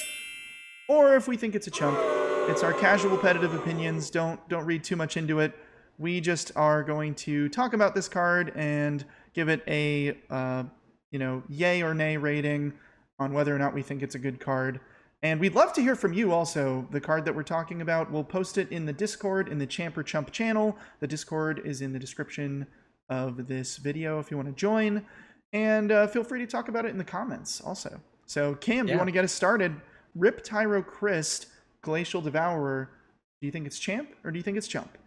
or if we think it's a chump. It's our casual competitive opinions. Don't read too much into it. We just are going to talk about this card and give it a yay or nay rating on whether or not we think it's a good card. And we'd love to hear from you also. The card that we're talking about, we'll post it in the Discord in the Champ or Chump channel. The Discord is in the description of this video if you want to join. And feel free to talk about it in the comments also. So Cam, do you Yeah. want to get us started? Rip Tyro Christ, Glacial Devourer. Do you think it's champ or do you think it's chump?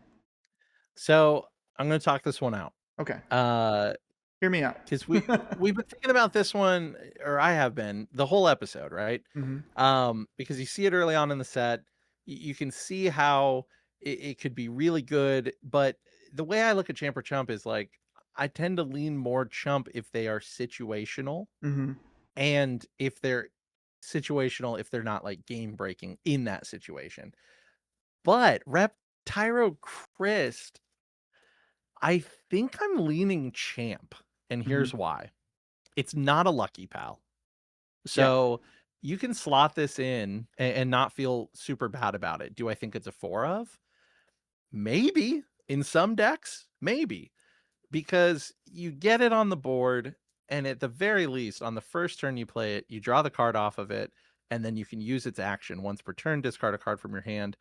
So I'm gonna talk this one out. Okay, Uh hear me out. because we've been thinking about this one, or I have been the whole episode, right? Mm-hmm. Because you see it early on in the set, you can see how it could be really good, but the way I look at champ or chump is like I tend to lean more chump if they are situational, Mm-hmm. and if they're situational, if they're not like game breaking in that situation. But Rep Tyro Christ, I think I'm leaning champ, and Mm-hmm. here's why. It's not a lucky pal. Yeah. So you can slot this in and not feel super bad about it. Do I think it's a 4 of? Maybe. In some decks, maybe. Because you get it on the board, and at the very least, on the first turn you play it, you draw the card off of it, and then you can use its action. Once per turn, discard a card from your hand.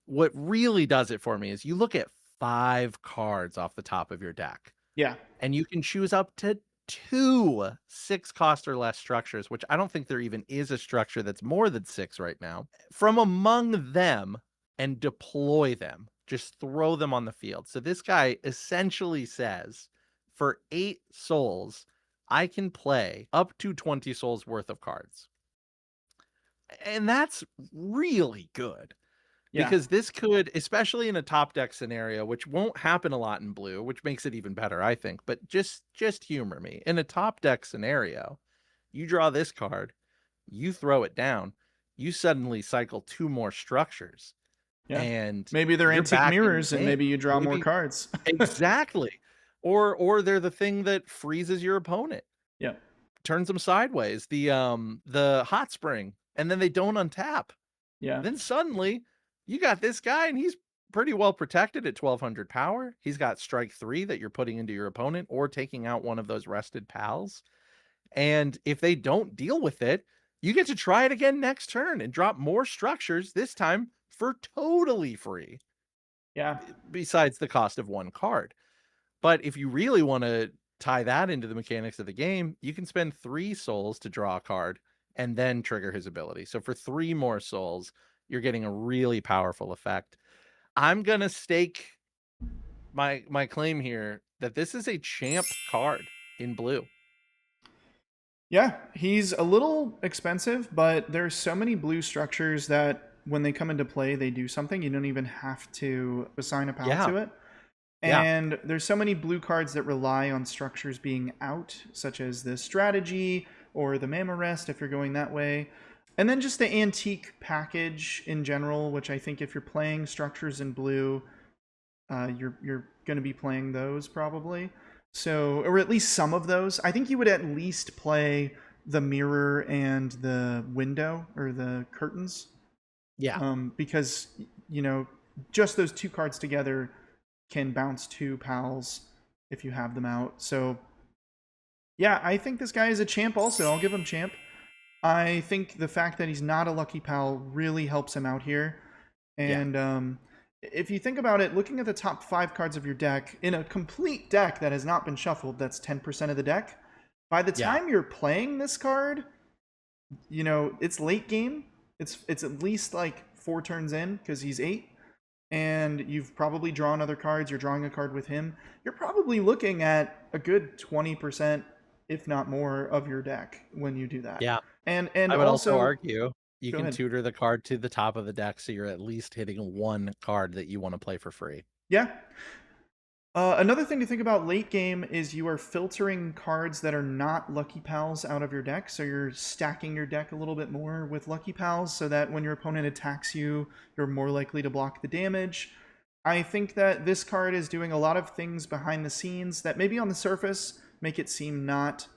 What really does it for me is you look at 5 cards off the top of your deck, Yeah. and you can choose up to 2 6-cost or less structures, which I don't think there even is a structure that's more than 6 right now, from among them and deploy them. Just throw them on the field. So this guy essentially says, for 8 souls, I can play up to 20 souls worth of cards. And that's really good. Yeah. Because this could, especially in a top deck scenario, which won't happen a lot in blue, which makes it even better, I think. But just humor me. In a top deck scenario, you draw this card, you throw it down, you suddenly cycle 2 more structures, Yeah. and Maybe they're you're antique back in the mirrors and game. maybe you draw more Maybe cards. exactly. Or they're the thing that freezes your opponent, Yeah. turns them sideways, the hot spring, and then they don't untap. Yeah. Then suddenly you got this guy and he's pretty well protected at 1200 power. He's got strike 3 that you're putting into your opponent or taking out one of those rested pals. And if they don't deal with it, you get to try it again next turn and drop more structures, this time for totally free, Yeah. besides the cost of 1 card. But if you really want to tie that into the mechanics of the game, you can spend 3 souls to draw a card and then trigger his ability. So for 3 more souls, you're getting a really powerful effect. I'm going to stake my claim here that this is a champ card in blue. Yeah, he's a little expensive, but there's so many blue structures that when they come into play, they do something. You don't even have to assign a pal Yeah. to it. Yeah. And there's so many blue cards that rely on structures being out, such as the strategy or the Mamma Rest if you're going that way. And then just the antique package in general, which I think if you're playing structures in blue, you're going to be playing those probably. So, or at least some of those. I think you would at least play the mirror and the window or the curtains, Yeah. because you know just those two cards together can bounce two pals if you have them out. So yeah, I think this guy is a champ. Also, I'll give him champ. I think the fact that he's not a lucky pal really helps him out here. Yeah. And if you think about it, looking at the top 5 cards of your deck in a complete deck that has not been shuffled, that's 10% of the deck. By the Yeah. time you're playing this card, it's late game. It's at least like 4 turns in because he's 8, and you've probably drawn other cards. You're drawing a card with him. You're probably looking at a good 20%, if not more, of your deck when you do that. Yeah. And I would also also, argue you go can ahead. tutor the card to the top of the deck, so you're at least hitting one card that you want to play for free. Yeah. Another thing to think about late game is you are filtering cards that are not Lucky Pals out of your deck. So you're stacking your deck a little bit more with Lucky Pals so that when your opponent attacks you, you're more likely to block the damage. I think that this card is doing a lot of things behind the scenes that maybe on the surface make it seem not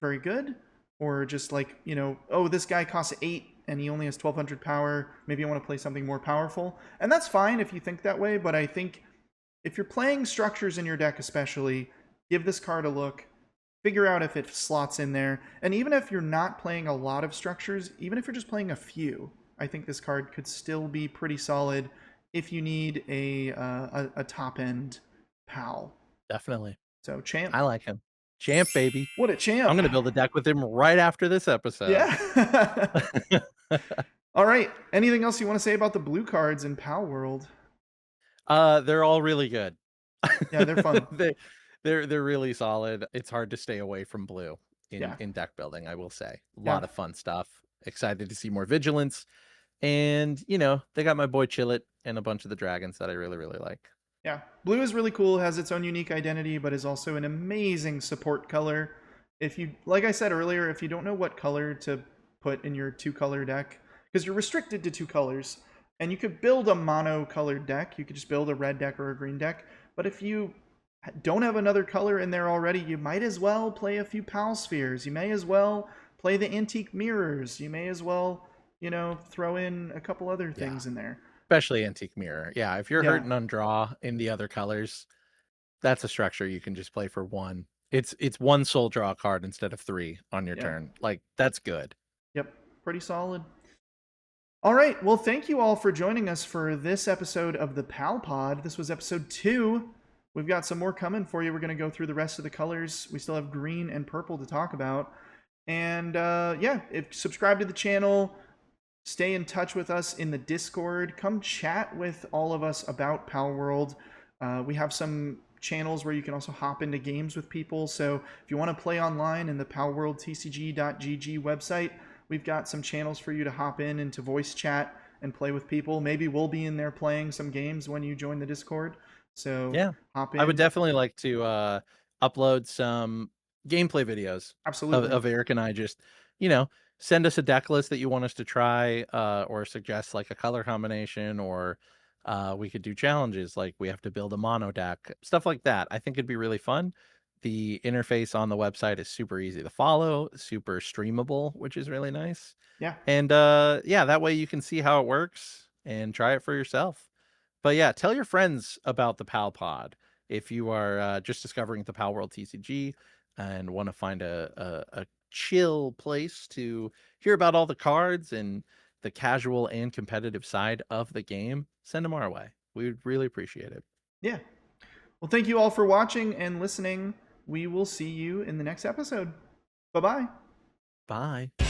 very good, or just like, oh, this guy costs 8 and he only has 1200 power. Maybe I want to play something more powerful. And that's fine if you think that way, but I think if you're playing structures in your deck, especially, give this card a look. Figure out if it slots in there. And even if you're not playing a lot of structures, even if you're just playing a few, I think this card could still be pretty solid if you need a top end pal. Definitely. So champ. I like him. Champ, baby. What a I'm champ. gonna build a deck with him right after this episode. Yeah. All right. Anything else you want to say about the blue cards in Palworld? They're all really good. Yeah, they're fun. they they're really solid. It's hard to stay away from blue Yeah. in deck building, I will say. A Yeah. lot of fun stuff. Excited to see more vigilance. And, they got my boy Chillet and a bunch of the dragons that I really, really like. Yeah. Blue is really cool, has its own unique identity, but is also an amazing support color. If you, like I said earlier, if you don't know what color to put in your 2-color deck, because you're restricted to 2 colors, and you could build a mono-colored deck, you could just build a red deck or a green deck, but if you don't have another color in there already, you might as well play a few Pal Spheres. You may as well play the Antique Mirrors. You may as well, throw in a couple other things in there. Especially Antique Mirror. Yeah, if you're Yeah. hurting on draw in the other colors, that's a structure you can just play for one. It's one soul draw card instead of 3 on your turn. Like, that's good. Yep. Pretty solid. All right. Well, thank you all for joining us for this episode of the Pal Pod. This was episode 2. We've got some more coming for you. We're going to go through the rest of the colors. We still have green and purple to talk about. And subscribe to the channel. Stay in touch with us in the Discord. Come chat with all of us about Palworld. We have some channels where you can also hop into games with people. So if you want to play online in the palworldtcg.gg website, we've got some channels for you to hop in into voice chat and play with people. Maybe we'll be in there playing some games when you join the Discord. So yeah, hop in. I would definitely like to upload some gameplay videos Absolutely. of Eric and I. Just, send us a deck list that you want us to try, or suggest like a color combination, or we could do challenges like we have to build a mono deck, stuff like that. I think it'd be really fun. The interface on the website is super easy to follow, super streamable, which is really nice. Yeah. And that way you can see how it works and try it for yourself. But yeah, tell your friends about the Pal Pod if you are just discovering the Palworld TCG and want to find a chill place to hear about all the cards and the casual and competitive side of the game. Send them our way. We would really appreciate it. Yeah. Well, thank you all for watching and listening. We will see you in the next episode. Bye-bye. Bye.